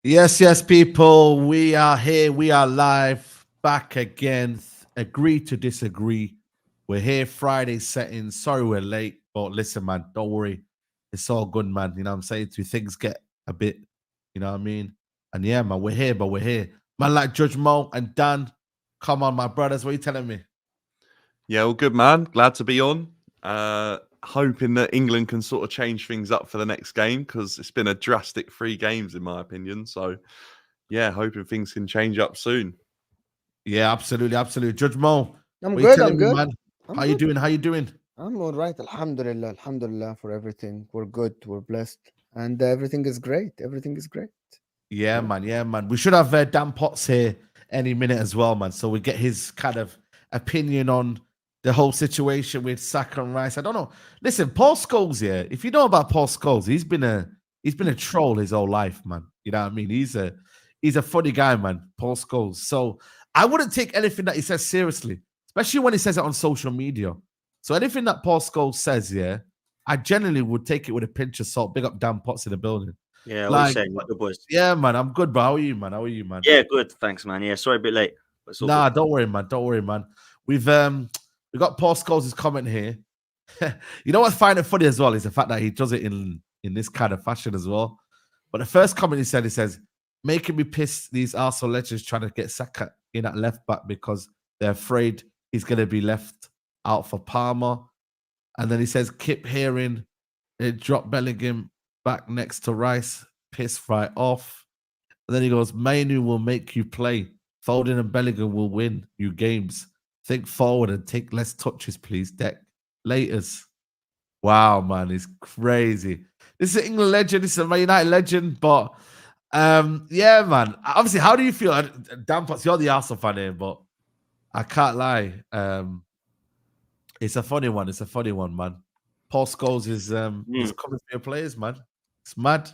Yes, yes, people. We are here. We are live. Back again. Agree to disagree. We're here Friday setting. Sorry we're late, but listen, man, don't worry. It's all good, man. You know what I'm saying? Two things get a bit, you know what I mean? And yeah, man, we're here, but we're here. Man, like Judge Mo and Dan, come on, my brothers. What are you telling me? Yeah, all good, man. Glad to be on. Hoping that England can sort of change things up for the next game because it's been a drastic 3 games, in my opinion. So, yeah, hoping things can change up soon. Yeah, absolutely, absolutely. Judge Mo, I'm what are you good. telling I'm me, good. man? I'm How you good. doing? How you doing? I'm all right. Alhamdulillah. Alhamdulillah for everything. We're good. We're blessed. And everything is great. Everything is great. Yeah, Yeah. man. Yeah, man. We should have Dan Potts here any minute as well, man. So we get his kind of opinion on the whole situation with Saka and Rice. I don't know. Listen, Paul Scholes here. If you know about Paul Scholes, he's been a troll his whole life, man. You know what I mean? He's a funny guy, man. Paul Scholes. So I wouldn't take anything that he says seriously, especially when he says it on social media. So anything that Paul Scholes says, yeah, I generally would take it with a pinch of salt. Big up Dan Potts in the building. Yeah, what you Like, saying? You good boys? yeah, man, I'm good, bro. How are you, man? How are you, man? Yeah, good. Thanks, man. Yeah, sorry, a bit late. But it's all Nah, good. don't worry, man. Don't worry, man. We got Paul Scholes' comment here. You know what's finding funny as well is the fact that he does it in this kind of fashion as well. But the first comment he says, making me piss these arsehole legends trying to get Saka in at left back because they're afraid he's gonna be left out for Palmer. And then he says, keep hearing it drop Bellingham back next to Rice, piss right off. And then he goes, Mainu will make you play. Foden and Bellingham will win you games. Think forward and take less touches, please. Deck. Laters. Wow, man, it's crazy. This is an England legend. This is a Man United legend. But yeah, man. Obviously, how do you feel? Dan Potts, you're the Arsenal fan here, but I can't lie. It's a funny one. It's a funny one, man. Paul Scholes is he's coming for your players, man. It's mad.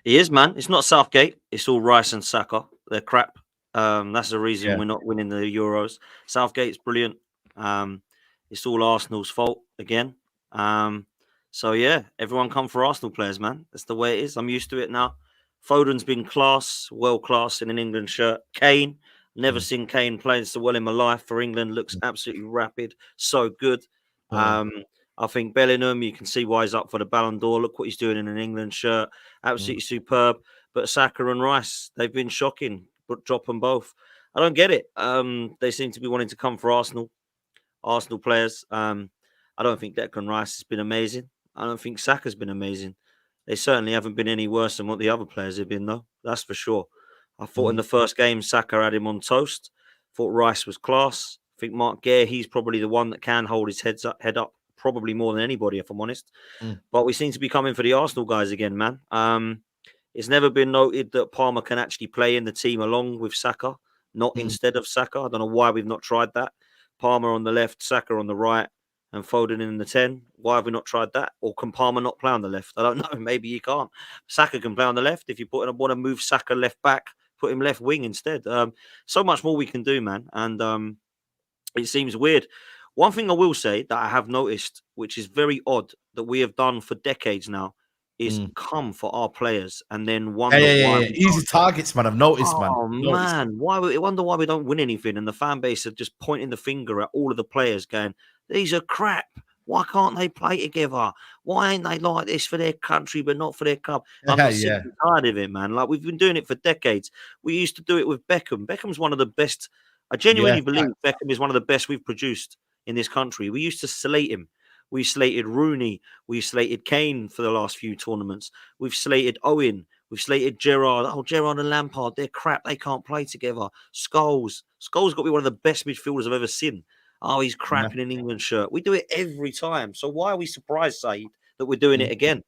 He is, man. It's not Southgate. It's all Rice and Saka. They're crap. That's the reason we're not winning the Euros. Southgate's brilliant. It's all Arsenal's fault again. So yeah, everyone come for Arsenal players, man. That's the way it is. I'm used to it now. Foden's been world class in an England shirt. Kane, never seen Kane playing so well in my life for England. Looks absolutely rapid, so good. I think Bellingham, you can see why he's up for the Ballon d'Or. Look what he's doing in an England shirt. Absolutely superb. But Saka and Rice, they've been shocking. But drop them both. I don't get it. They seem to be wanting to come for Arsenal players. I don't think Declan Rice has been amazing. I don't think Saka's been amazing. They certainly haven't been any worse than what the other players have been, though. That's for sure. I thought in the first game, Saka had him on toast. Thought Rice was class. I think Mark Gare, he's probably the one that can hold his head up probably more than anybody, if I'm honest. But we seem to be coming for the Arsenal guys again, man. It's never been noted that Palmer can actually play in the team along with Saka, not instead of Saka. I don't know why we've not tried that. Palmer on the left, Saka on the right, and Foden in the 10. Why have we not tried that? Or can Palmer not play on the left? I don't know. Maybe he can't. Saka can play on the left. If you want to move Saka left back, put him left wing instead. So much more we can do, man. And it seems weird. One thing I will say that I have noticed, which is very odd, that we have done for decades now, is come for our players and then wonder why. Easy targets, man. I've noticed, man. Oh man, I wonder why we don't win anything, and the fan base are just pointing the finger at all of the players, going, "These are crap. Why can't they play together? Why ain't they like this for their country but not for their club?" I'm not sick and tired of it, man. Like, we've been doing it for decades. We used to do it with Beckham. Beckham's one of the best. I genuinely believe Beckham is one of the best we've produced in this country. We used to slate him. We slated Rooney. We slated Kane for the last few tournaments. We've slated Owen. We've slated Gerrard. Oh, Gerrard and Lampard, they're crap. They can't play together. Scholes got to be one of the best midfielders I've ever seen. Oh, he's crap in an England shirt. We do it every time. So why are we surprised, Saeed, that we're doing it again?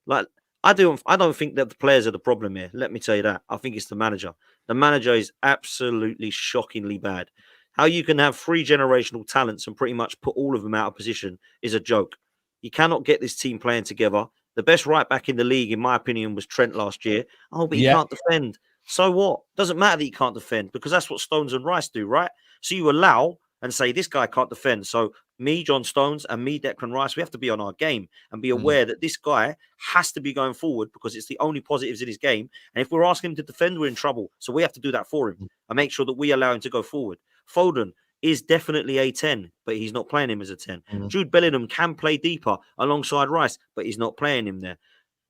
Like, I don't think that the players are the problem here. Let me tell you that. I think it's the manager. The manager is absolutely shockingly bad. How you can have 3 generational talents and pretty much put all of them out of position is a joke. You cannot get this team playing together. The best right back in the league, in my opinion, was Trent last year. Oh, but he can't defend. So what? Doesn't matter that he can't defend, because that's what Stones and Rice do, right? So you allow and say, this guy can't defend, so me, John Stones, and me, Declan Rice, we have to be on our game and be aware that this guy has to be going forward because it's the only positives in his game. And if we're asking him to defend, we're in trouble. So we have to do that for him and make sure that we allow him to go forward. Foden is definitely a 10, but he's not playing him as a 10. Jude Bellingham can play deeper alongside Rice, but he's not playing him there.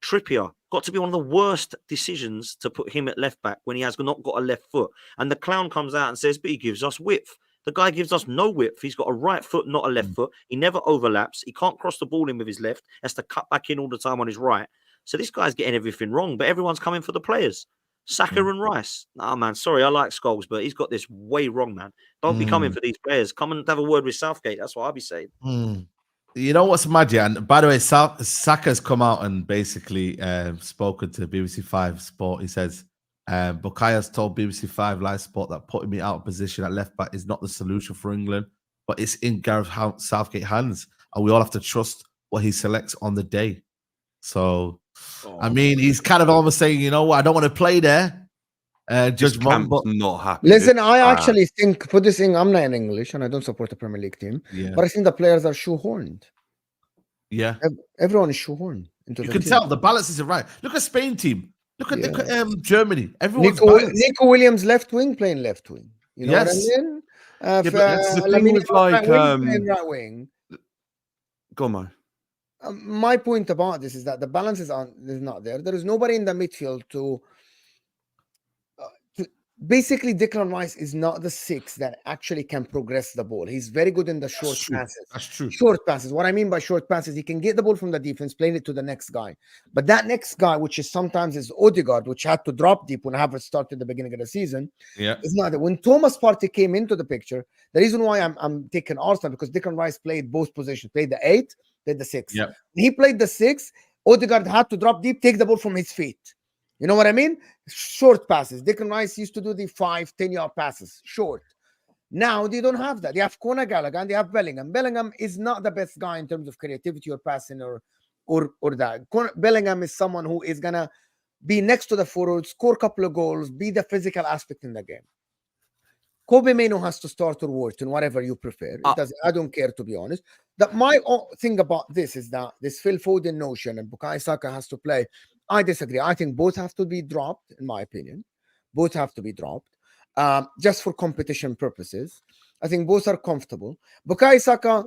Trippier got to be one of the worst decisions to put him at left back when he has not got a left foot. And the clown comes out and says, but he gives us width. The guy gives us no width. He's got a right foot, not a left foot. He never overlaps. He can't cross the ball in with his left. Has to cut back in all the time on his right. So this guy's getting everything wrong, but everyone's coming for the players. Saka and Rice. Nah, man, sorry, I like Scholes, but he's got this way wrong, man. Don't be coming for these players. Come and have a word with Southgate. That's what I'll be saying. You know what's mad, yeah? And by the way, Saka's come out and basically spoken to BBC 5 Sport. He says, Bukayo's told BBC 5 Live Sport that putting me out of position at left back is not the solution for England, but it's in Gareth Southgate's hands, and we all have to trust what he selects on the day. So, I mean, he's kind of almost saying, you know what, I don't want to play there. Judge Mom, but not happy. Listen, I actually think for this thing, I'm not in English and I don't support the Premier League team, but I think the players are shoehorned. Yeah, everyone is shoehorned into. You can tell the balance isn't right. Look at Spain team. Look at Germany. Everyone's Nico Williams left wing playing left wing. You know what I mean? Playing right wing. Go on, Mo. My point about this is that the balance is not there. There is nobody in the midfield to basically, Declan Rice is not the 6 that actually can progress the ball. He's very good in the short passes. That's true. Short passes. What I mean by short passes, he can get the ball from the defense, playing it to the next guy. But that next guy, which is sometimes is Odegaard, which had to drop deep when Havertz started at the beginning of the season, is not that. When Thomas Partey came into the picture, the reason why I'm taking Arsenal, because Declan Rice played both positions, played the 8, played the 6. Yeah. When he played the 6, Odegaard had to drop deep, take the ball from his feet. You know what I mean? Short passes. Declan Rice used to do the 5-10-yard passes, short. Now they don't have that. They have Conor Gallagher and they have Bellingham. Bellingham is not the best guy in terms of creativity or passing or that. Bellingham is someone who is gonna be next to the forward, score a couple of goals, be the physical aspect in the game. Kobe Mainoo has to start or Wharton, whatever you prefer. I don't care, to be honest. My thing about this is that this Phil Foden notion and Bukayo Saka has to play. I disagree. I think both have to be dropped, in my opinion. Both have to be dropped just for competition purposes. I think both are comfortable. Bukayo Saka,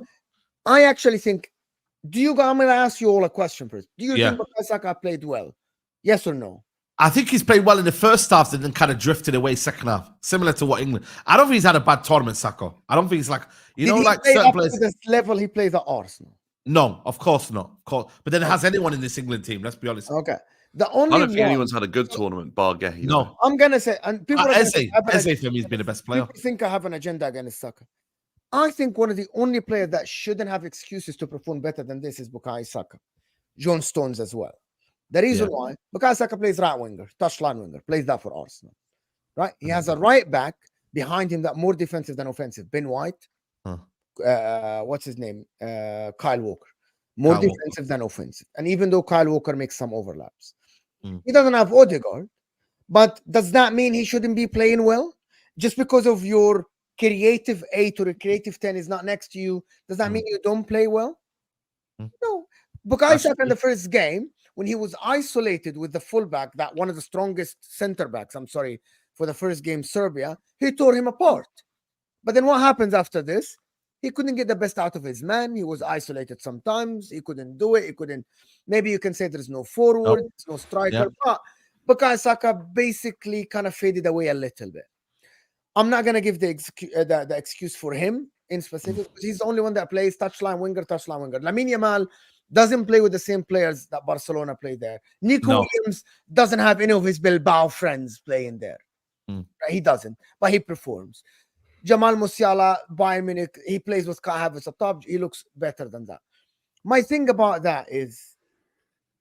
I actually think, I'm going to ask you all a question first. Do you think Bukayo Saka played well? Yes or no? I think he's played well in the first half and then kind of drifted away second half, similar to what England. I don't think he's had a bad tournament, Saka. I don't think he's like, certain players. To this level he plays at Arsenal. No, of course not. But then has anyone in this England team? Let's be honest. Okay. I don't think anyone's had a good tournament, bar Gehi. No. I'm going to say, and people Eze for me has been the best player. People think I have an agenda against Saka. I think one of the only players that shouldn't have excuses to perform better than this is Bukayo Saka. John Stones as well. The reason why, Bukayo Saka plays right winger, touchline winger, plays that for Arsenal. Right? He has a right back behind him that more defensive than offensive. Ben White. What's his name? Kyle Walker. More defensive than offensive. And even though Kyle Walker makes some overlaps. He doesn't have Odegaard. But does that mean he shouldn't be playing well? Just because of your creative 8 or a creative 10 is not next to you, does that mean you don't play well? No. Bukayo Saka in the first game, when he was isolated with the fullback, that one of the strongest center backs, for the first game, Serbia, he tore him apart. But then what happens after this? He couldn't get the best out of his man. He was isolated sometimes. He couldn't do it. Maybe you can say there's no forward, there's no striker. But Bukayo Saka basically kind of faded away a little bit. I'm not going to give the excuse for him in specific, because he's the only one that plays touchline winger. Lamine Yamal doesn't play with the same players that Barcelona play there. Nico Williams doesn't have any of his Bilbao friends playing there. He doesn't, but he performs. Jamal Musiala, Bayern Munich, he plays with Kai Havertz up top. He looks better than that. My thing about that is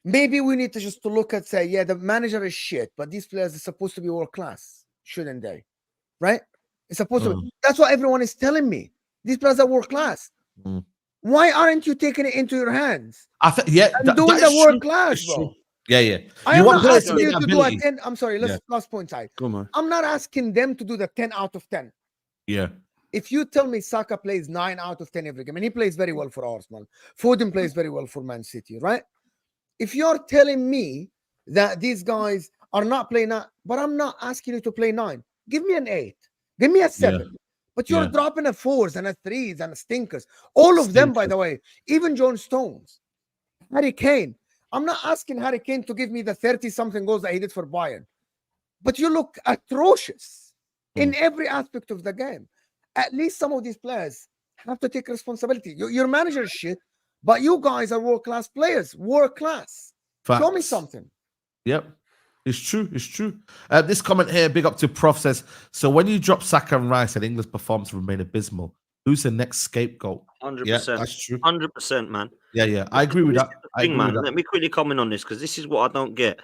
maybe we need to just look at, say, the manager is shit, but these players are supposed to be world class, shouldn't they? Right? It's supposed to be. That's what everyone is telling me. These players are world class. Why aren't you taking it into your hands? And doing the world class, bro. Yeah. I'm not asking you to do a 10. I'm sorry, last point side. Come on. I'm not asking them to do the 10 out of 10. Yeah. if you tell me Saka plays 9 out of 10 every game, and he plays very well for Arsenal, Foden plays very well for Man City, right? If you're telling me that these guys are not playing that, but I'm not asking you to play 9, give me an 8, give me a 7. But you're dropping a 4s and a 3s and a stinkers. All of them, by the way, even John Stones, Harry Kane. I'm not asking Harry Kane to give me the 30-something goals that he did for Bayern. But you look atrocious in every aspect of the game. At least some of these players have to take responsibility. Your manager is shit, but you guys are world-class players. World-class. Show me something. Yep. It's true. It's true. This comment here, big up to Prof, says, so when you drop Saka and Rice and England's performance remain abysmal, who's the next scapegoat? 100%. Yeah, that's true. 100%, man. Yeah. I agree with that. Let me quickly comment on this because this is what I don't get.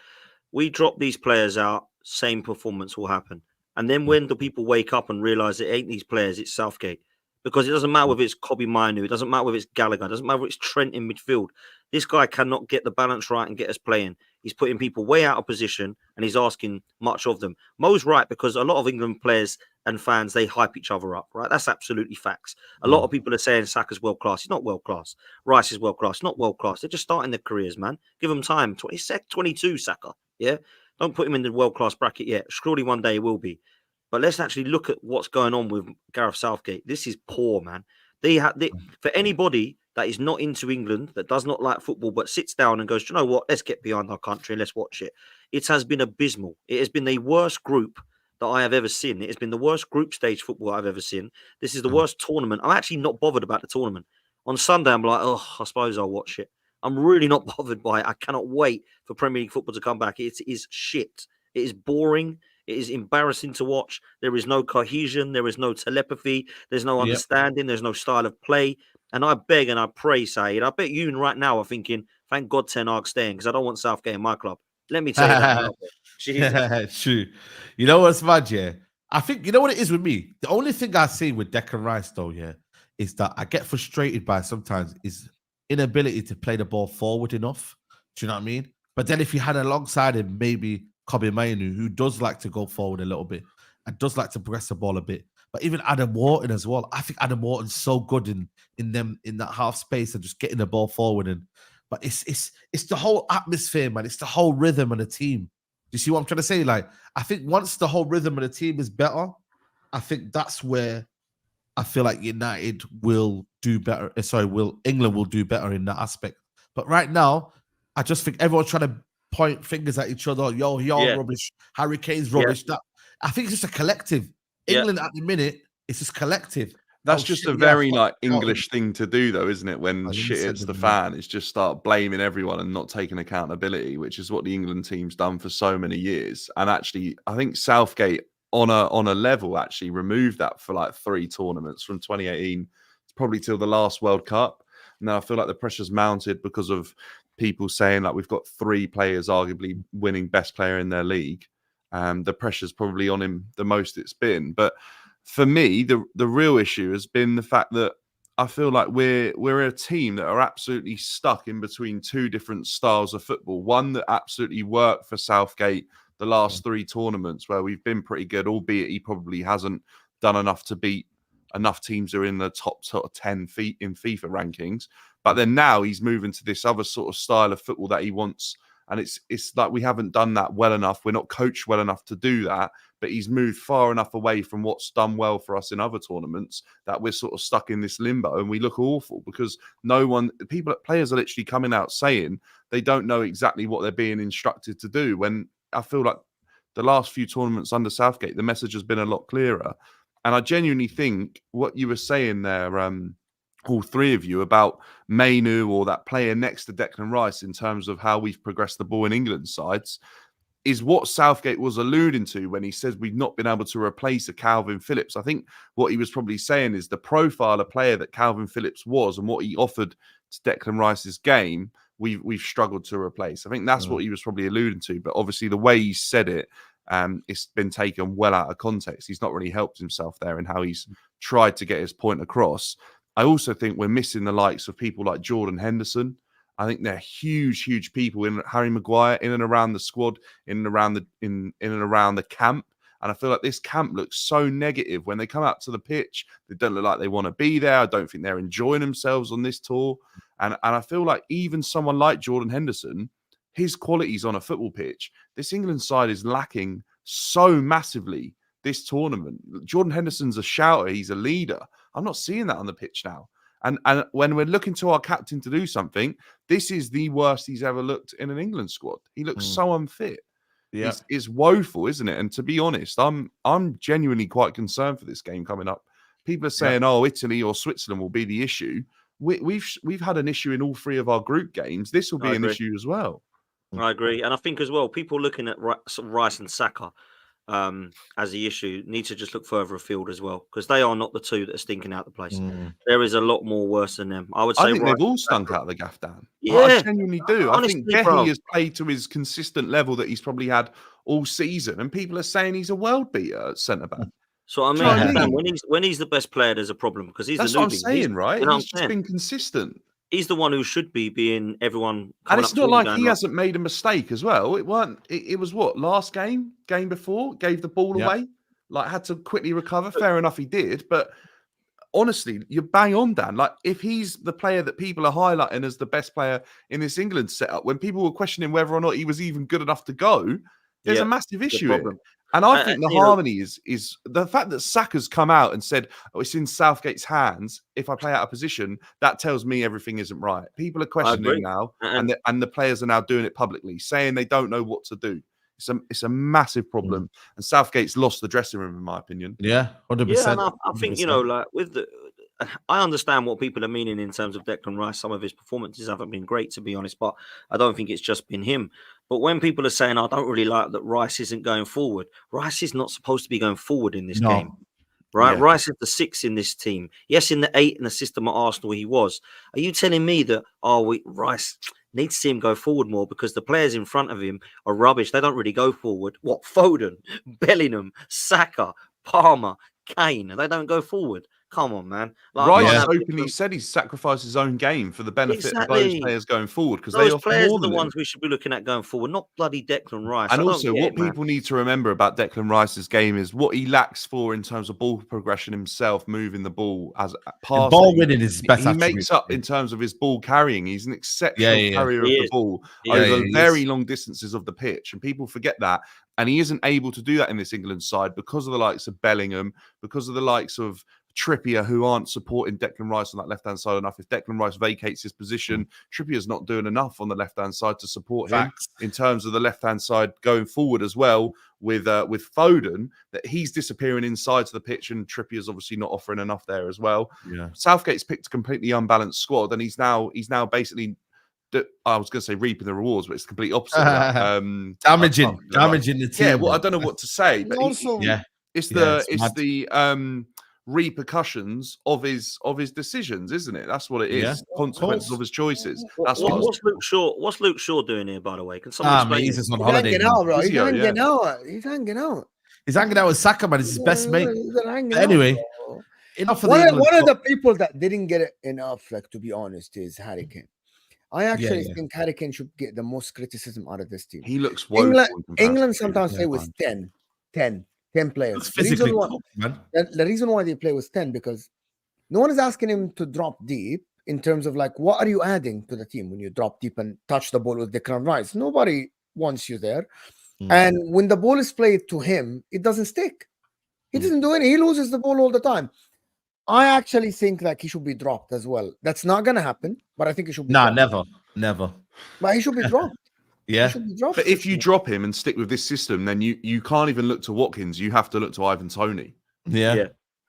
We drop these players out, same performance will happen. And then when the people wake up and realize it ain't these players, it's Southgate. Because it doesn't matter whether it's Kobe Minu, it doesn't matter whether it's Gallagher, it doesn't matter whether it's Trent in midfield. This guy cannot get the balance right and get us playing. He's putting people way out of position and he's asking much of them. Mo's right because a lot of England players and fans, they hype each other up, right? That's absolutely facts. A lot of people are saying Saka's world class. He's not world class. Rice is world class. Not world class. They're just starting their careers, man. Give them time. 22, Saka. Yeah? Don't put him in the world class bracket yet. Surely one day he will be. But let's actually look at what's going on with Gareth Southgate. This is poor, man. For anybody that is not into England, that does not like football, but sits down and goes, do you know what? Let's get behind our country and let's watch it. It has been abysmal. It has been the worst group that I have ever seen. It has been the worst group stage football I've ever seen. This is the worst tournament. I'm actually not bothered about the tournament. On Sunday, I'm like, oh, I suppose I'll watch it. I'm really not bothered by it. I cannot wait for Premier League football to come back. It is shit. It is boring. It is embarrassing to watch. There is no cohesion. There is no telepathy. There's no understanding. There's no style of play. And I beg and I pray, Saeed, I bet you right now are thinking, thank God Ten Hag's staying because I don't want Southgate in my club. Let me tell you that. Jesus. True. You know what's mad, yeah? I think, you know what it is with me? The only thing I see with Declan Rice, though, yeah, is that I get frustrated by sometimes his inability to play the ball forward enough. Do you know what I mean? But then if you had alongside him, maybe Kobe Mainu, who does like to go forward a little bit and does like to progress the ball a bit. But even Adam Wharton as well. I think Adam Wharton's so good in that half space and just getting the ball forward. But it's the whole atmosphere, man. It's the whole rhythm of the team. Do you see what I'm trying to say? Like, I think once the whole rhythm of the team is better, I think that's where I feel like United will do better. England will do better in that aspect. But right now, I just think everyone's trying to point fingers at each other. Yo, you're rubbish. Harry Kane's rubbish. That I think it's just a collective. England at the minute, it's just collective. That's just a very English thing to do, though, isn't it? When shit hits the fan, it's just start blaming everyone and not taking accountability, which is what the England team's done for so many years. And actually, I think Southgate on a level actually removed that for like 3 tournaments from 2018 probably till the last World Cup. Now I feel like the pressure's mounted because of people saying like we've got 3 players arguably winning best player in their league. The pressure's probably on him the most it's been. But for me, the real issue has been the fact that I feel like we're a team that are absolutely stuck in between 2 different styles of football. One that absolutely worked for Southgate the last 3 tournaments where we've been pretty good, albeit he probably hasn't done enough to beat enough teams who are in the top sort of 10 feet in FIFA rankings. But then now he's moving to this other sort of style of football that he wants. And it's like we haven't done that well enough. We're not coached well enough to do that. But he's moved far enough away from what's done well for us in other tournaments that we're sort of stuck in this limbo and we look awful because players are literally coming out saying they don't know exactly what they're being instructed to do. When I feel like the last few tournaments under Southgate, the message has been a lot clearer. And I genuinely think what you were saying there, all 3 of you, about Mainu or that player next to Declan Rice in terms of how we've progressed the ball in England sides, is what Southgate was alluding to when he says we've not been able to replace a Calvin Phillips. I think what he was probably saying is the profile of player that Calvin Phillips was and what he offered to Declan Rice's game, we've struggled to replace. I think that's what he was probably alluding to. But obviously the way he said it, it's been taken well out of context. He's not really helped himself there in how he's tried to get his point across. I also think we're missing the likes of people like Jordan Henderson. I think they're huge people in Harry Maguire, in and around the squad, in and around the camp. And I feel like this camp looks so negative when they come out to the pitch. They don't look like they want to be there. I don't think they're enjoying themselves on this tour. And I feel like even someone like Jordan Henderson, his qualities on a football pitch, this England side is lacking so massively this tournament. Jordan Henderson's a shouter. He's a leader. I'm not seeing that on the pitch now. And when we're looking to our captain to do something, this is the worst he's ever looked in an England squad. He looks so unfit. Yeah, it's woeful, isn't it? And to be honest, I'm genuinely quite concerned for this game coming up. People are saying, "Oh, Italy or Switzerland will be the issue." We've had an issue in all three of our group games. This will be an issue as well. I agree, and I think as well, people looking at Rice and Saka as the issue need to just look further afield as well, because they are not the two that are stinking out the place. There is a lot more worse than them. I would say. I think they've all stunk out the gaff, Dan. Yeah, I genuinely do. Honestly, I think Gehi has played to his consistent level that he's probably had all season, and people are saying he's a world beater at centre back. So I mean, when he's the best player, there's a problem because he's that's the newbie. What I'm saying, right? He's just been consistent. He's the one who should be being everyone. And it's not like he hasn't made a mistake as well. It weren't. It was what, last game before, gave the ball away, like had to quickly recover. Fair enough, he did. But honestly, you're bang on, Dan. Like if he's the player that people are highlighting as the best player in this England setup, when people were questioning whether or not he was even good enough to go, there's a massive issue here. And I think the harmony is the fact that Saka's come out and said, "Oh, it's in Southgate's hands. If I play out of position, that tells me everything isn't right." People are questioning now, and the players are now doing it publicly, saying they don't know what to do. It's a massive problem, and Southgate's lost the dressing room, in my opinion. Yeah, 100%. Yeah, and I think like with the. I understand what people are meaning in terms of Declan Rice. Some of his performances haven't been great, to be honest, but I don't think it's just been him. But when people are saying, I don't really like that Rice isn't going forward, Rice is not supposed to be going forward in this game, right? Yeah. Rice is the 6 in this team. Yes, in the 8 in the system at Arsenal, he was. Are you telling me that, Rice needs to see him go forward more because the players in front of him are rubbish? They don't really go forward. What? Foden, Bellingham, Saka, Palmer, Kane, they don't go forward. Come on, man. Rice openly said he's sacrificed his own game for the benefit of those players going forward, because those players are the ones we should be looking at going forward, not bloody Declan Rice. And also, what people need to remember about Declan Rice's game is what he lacks for in terms of ball progression himself, moving the ball as passing. Ball winning is best. He makes up in terms of his ball carrying. He's an exceptional carrier of the ball over very long distances of the pitch, and people forget that. And he isn't able to do that in this England side because of the likes of Bellingham, because of the likes of Trippier, who aren't supporting Declan Rice on that left-hand side enough. If Declan Rice vacates his position, Trippier's not doing enough on the left-hand side to support him in terms of the left-hand side going forward as well with Foden, that he's disappearing inside to the pitch, and Trippier's obviously not offering enough there as well. Yeah. Southgate's picked a completely unbalanced squad, and he's now basically, I was going to say reaping the rewards, but it's the complete opposite. Damaging the team. Yeah, well, I don't know what to say, but it's the repercussions of his decisions, isn't it? That's what it is. Consequences of his choices. That's what's Luke Shaw doing here, by the way? Can someone explain? He's just on holiday. He's hanging out. He's hanging out with Saka, man. It's his best mate. Anyway, enough of one of the people that didn't get it enough, like, to be honest, is Harry Kane. I actually think Harry Kane should get the most criticism out of this team. He looks England sometimes play with 10 players. The reason why they play with 10, because no one is asking him to drop deep in terms of like, what are you adding to the team when you drop deep and touch the ball with Declan Rice? Nobody wants you there. And when the ball is played to him, it doesn't stick. He doesn't do anything. He loses the ball all the time. I actually think like he should be dropped as well. That's not going to happen, but I think he should be dropped. Never. But he should be dropped. Yeah. But if you drop him and stick with this system, then you can't even look to Watkins. You have to look to Ivan Toney. Yeah.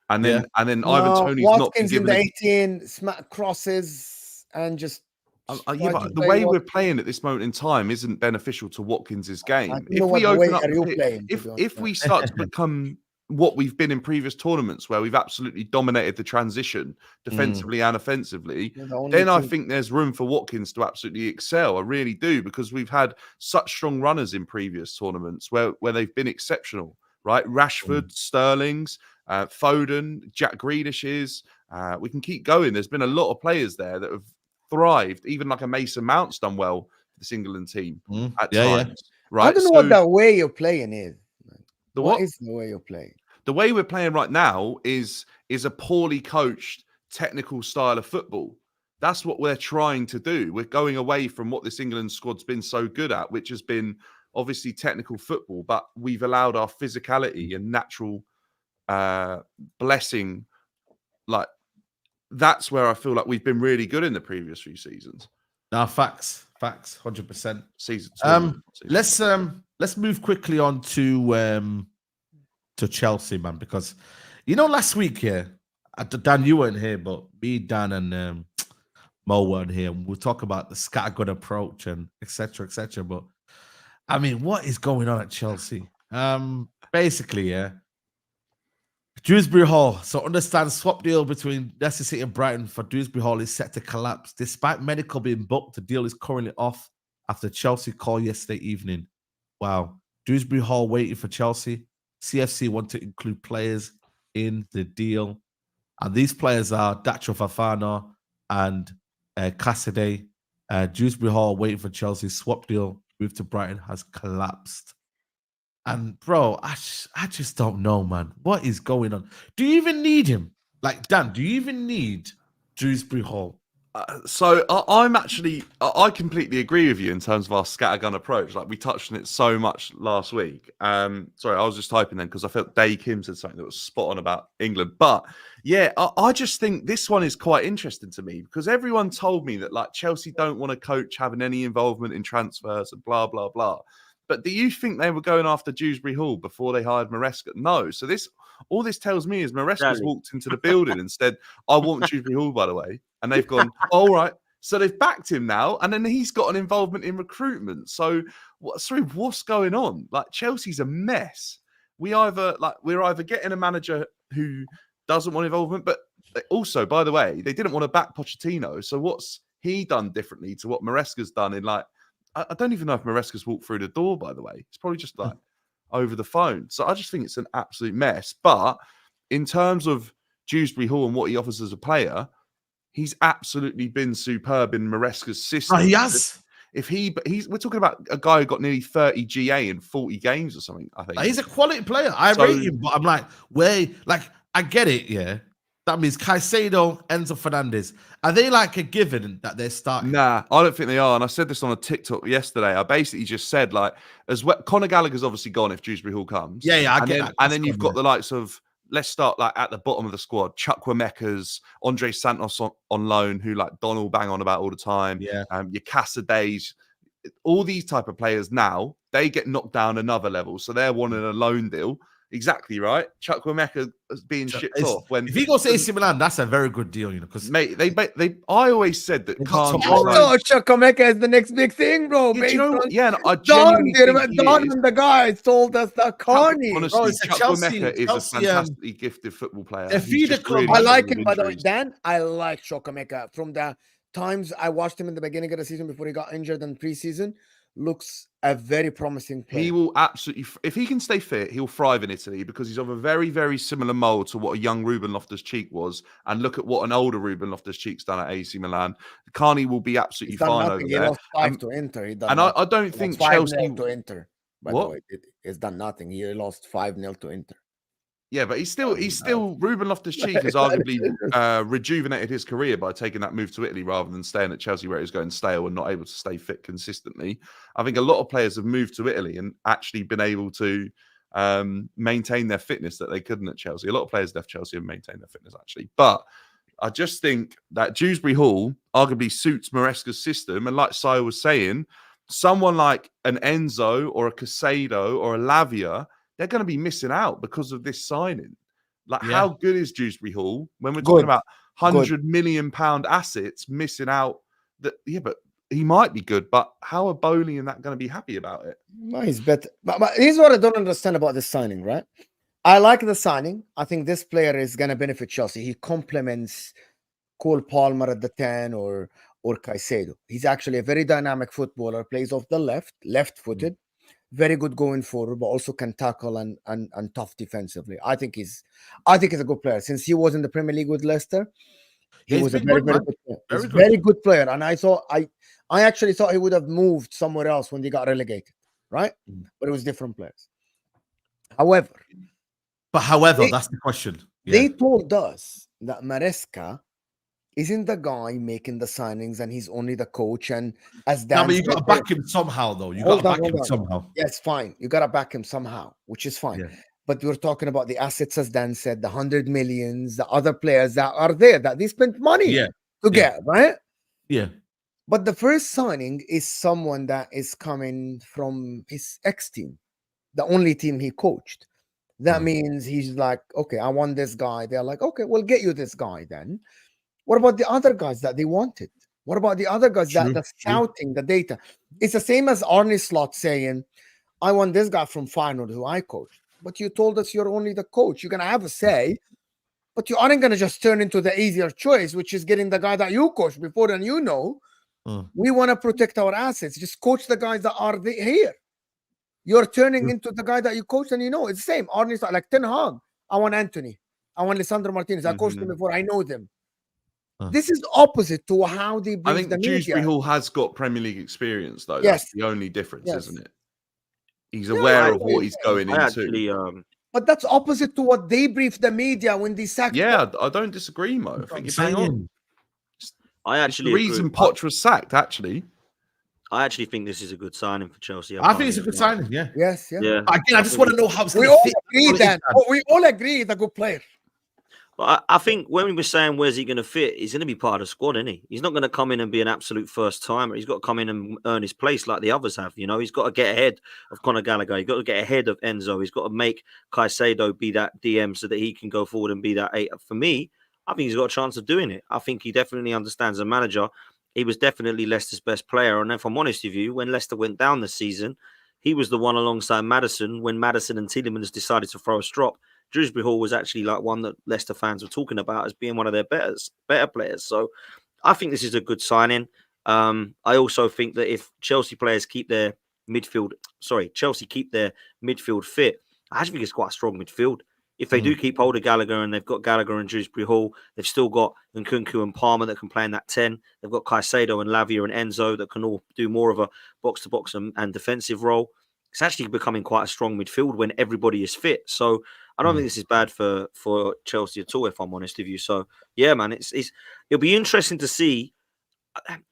And then Ivan Toney's Watkins not given in the 18, smack crosses and just. But the way we're playing at this moment in time isn't beneficial to Watkins's game. If we open up, if we start to become what we've been in previous tournaments, where we've absolutely dominated the transition defensively and offensively, then I think there's room for Watkins to absolutely excel. I really do, because we've had such strong runners in previous tournaments where they've been exceptional, right? Rashford, Sterling's, Foden, Jack Grealish's. We can keep going. There's been a lot of players there that have thrived. Even like a Mason Mount's done well for this England team at times. Right? I don't know what that way you're playing is. What is the way you play? The way we're playing right now is a poorly coached technical style of football. That's what we're trying to do. We're going away from what this England squad's been so good at, which has been obviously technical football, but we've allowed our physicality and natural blessing. Like, that's where I feel like we've been really good in the previous few seasons. Now, facts, 100%. Season two. Let's move quickly on to Chelsea, man, because last week, Dan, you weren't here, but me, Dan, and Mo weren't here, and we'll talk about the scattergun approach and etc. But I mean, what is going on at Chelsea? Basically, Dewsbury-Hall. So understand, swap deal between Leicester City and Brighton for Dewsbury-Hall is set to collapse. Despite medical being booked, the deal is currently off after Chelsea call yesterday evening. Wow. Dewsbury-Hall waiting for Chelsea. CFC want to include players in the deal. And these players are Dacho Fafana and Cassidy. Dewsbury-Hall waiting for Chelsea. Swap deal, move to Brighton has collapsed. And bro, I just don't know, man. What is going on? Do you even need him? Like, Dan, do you even need Dewsbury-Hall? So I completely agree with you in terms of our scattergun approach. Like, we touched on it so much last week. Sorry, I was just typing then because I felt Day Kim said something that was spot on about England. But yeah, I just think this one is quite interesting to me because everyone told me that like Chelsea don't want a coach having any involvement in transfers and blah, blah, blah. But do you think they were going after Dewsbury-Hall before they hired Maresca? No. So all this tells me is Maresca's walked into the building and said, I want Dewsbury-Hall, by the way. And they've gone, all right. So they've backed him now. And then he's got an involvement in recruitment. So what's going on? Like, Chelsea's a mess. We're either getting a manager who doesn't want involvement, but also, by the way, they didn't want to back Pochettino. So what's he done differently to what Maresca's done in like, I don't even know if Maresca's walked through the door, by the way. It's probably just like over the phone. So I just think it's an absolute mess. But in terms of Dewsbury-Hall and what he offers as a player, he's absolutely been superb in Maresca's system. Oh, he has. We're talking about a guy who got nearly 30 GA in 40 games or something, I think. He's a quality player. I rate him, but I'm like, I get it, yeah. That means Caicedo, Enzo Fernandez. Are they like a given that they're starting? Nah, I don't think they are. And I said this on a TikTok yesterday. I basically just said, like, as well, Conor Gallagher's obviously gone if Dewsbury-Hall comes. Yeah, I get that. And then you've got the likes of, let's start like at the bottom of the squad, Chukwuemeka's, Andre Santos on loan, who like Donald bang on about all the time. Yeah. Your Cassidays, all these type of players now, they get knocked down another level. So they're wanting a loan deal. Exactly right. Chukwuemeka is being shipped off. If he goes to AC Milan, that's a very good deal, Because mate, I always said that Chukwuemeka is the next big thing, bro. Yeah, you know what? Yeah, I genuinely think Don, the guy told us that Carney. Honestly, Chukwuemeka is a fantastically gifted football player. I like him, by the way, Dan. I like Chukwuemeka from the times I watched him in the beginning of the season before he got injured in preseason. Looks a very promising player. He will absolutely, if he can stay fit, he'll thrive in Italy because he's of a very, very similar mold to what a young Ruben Loftus-Cheek was. And look at what an older Ruben Loftus-Cheek's done at AC Milan. Carney will be absolutely fine over there. He lost 5 to Inter. I don't think Chelsea to Inter. By the way, it's done nothing. He lost 5-0 to Inter. Yeah, but he's still Ruben Loftus-Cheek has arguably rejuvenated his career by taking that move to Italy rather than staying at Chelsea where he's going stale and not able to stay fit consistently. I think a lot of players have moved to Italy and actually been able to maintain their fitness that they couldn't at Chelsea. A lot of players left Chelsea and maintained their fitness actually. But I just think that Dewsbury-Hall arguably suits Maresca's system. And like Sai was saying, someone like an Enzo or a Caicedo or a Lavia, they're going to be missing out because of this signing. Like, how good is Dewsbury-Hall when we're talking about £100 million assets missing out? But he might be good, but how are Bowley and that going to be happy about it? No, he's better. But here's what I don't understand about this signing, right? I like the signing. I think this player is going to benefit Chelsea. He complements Cole Palmer at the 10 or Caicedo. He's actually a very dynamic footballer, plays off the left-footed. Very good going forward, but also can tackle and tough defensively. I think he's a good player. Since he was in the Premier League with Leicester, he was a very good player. He's a very good player. And I actually thought he would have moved somewhere else when they got relegated, right? But it was different players. However, they- that's the question. they told us that Maresca isn't the guy making the signings and he's only the coach. And as No, Dan but you got to said, back him somehow, though. You Hold got to on, back him hold on. somehow. yes, fine. You got to back him somehow, which is fine. Yeah. But we're talking about the assets, as Dan said, the 100 millions, the other players that are there that they spent money Yeah. to get, right? Yeah. But the first signing is someone that is coming from his ex team, the only team he coached. That means he's like, okay, I want this guy. They're like, okay, we'll get you this guy then. What about the other guys that they wanted? What about the other guys that the scouting, the data? It's the same as Arne Slot saying, I want this guy from Feyenoord who I coached. But you told us you're only the coach. You're going to have a say, but you aren't going to just turn into the easier choice, which is getting the guy that you coached before and you know. We want to protect our assets. Just coach the guys that are here. You're turning into the guy that you coached and you know. It's the same. Arne Slot, like Ten Hag. I want Anthony. I want Lisandro Martinez. I coached them before. I know them. This is opposite to how they brief the media. Dewsbury-Hall has got Premier League experience, though. Yes. That's the only difference, Yes. isn't it? He's aware of what he's going into. Actually, but that's opposite to what they brief the media when they sacked. Yeah, I don't disagree, Mo. I think you're bang on. I actually the reason agree. Poch was sacked, actually. I actually think this is a good signing for Chelsea. I think it's a good signing, yeah. Yes, yeah. Yeah. Again, I just want to know how it's We going to all fit. agree that. We all agree he's a good player. But I think when we were saying where's he going to fit, he's going to be part of the squad, isn't he? He's not going to come in and be an absolute first timer. He's got to come in and earn his place like the others have. You know, he's got to get ahead of Conor Gallagher. He's got to get ahead of Enzo. He's got to make Caicedo be that DM so that he can go forward and be that 8. For me, I think he's got a chance of doing it. I think he definitely understands the manager. He was definitely Leicester's best player. And if I'm honest with you, when Leicester went down this season, he was the one alongside Maddison when Maddison and Tielemans decided to throw a strop. Dewsbury-Hall was actually like one that Leicester fans were talking about as being one of their better players. So I think this is a good signing. I also think that if Chelsea players keep their midfield fit, I actually think it's quite a strong midfield. If they do keep hold of Gallagher and they've got Gallagher and Dewsbury-Hall, they've still got Nkunku and Palmer that can play in that 10. They've got Caicedo and Lavia and Enzo that can all do more of a box-to-box and defensive role. It's actually becoming quite a strong midfield when everybody is fit. So I don't think this is bad for Chelsea at all, if I'm honest with you. So yeah, man, it'll be interesting to see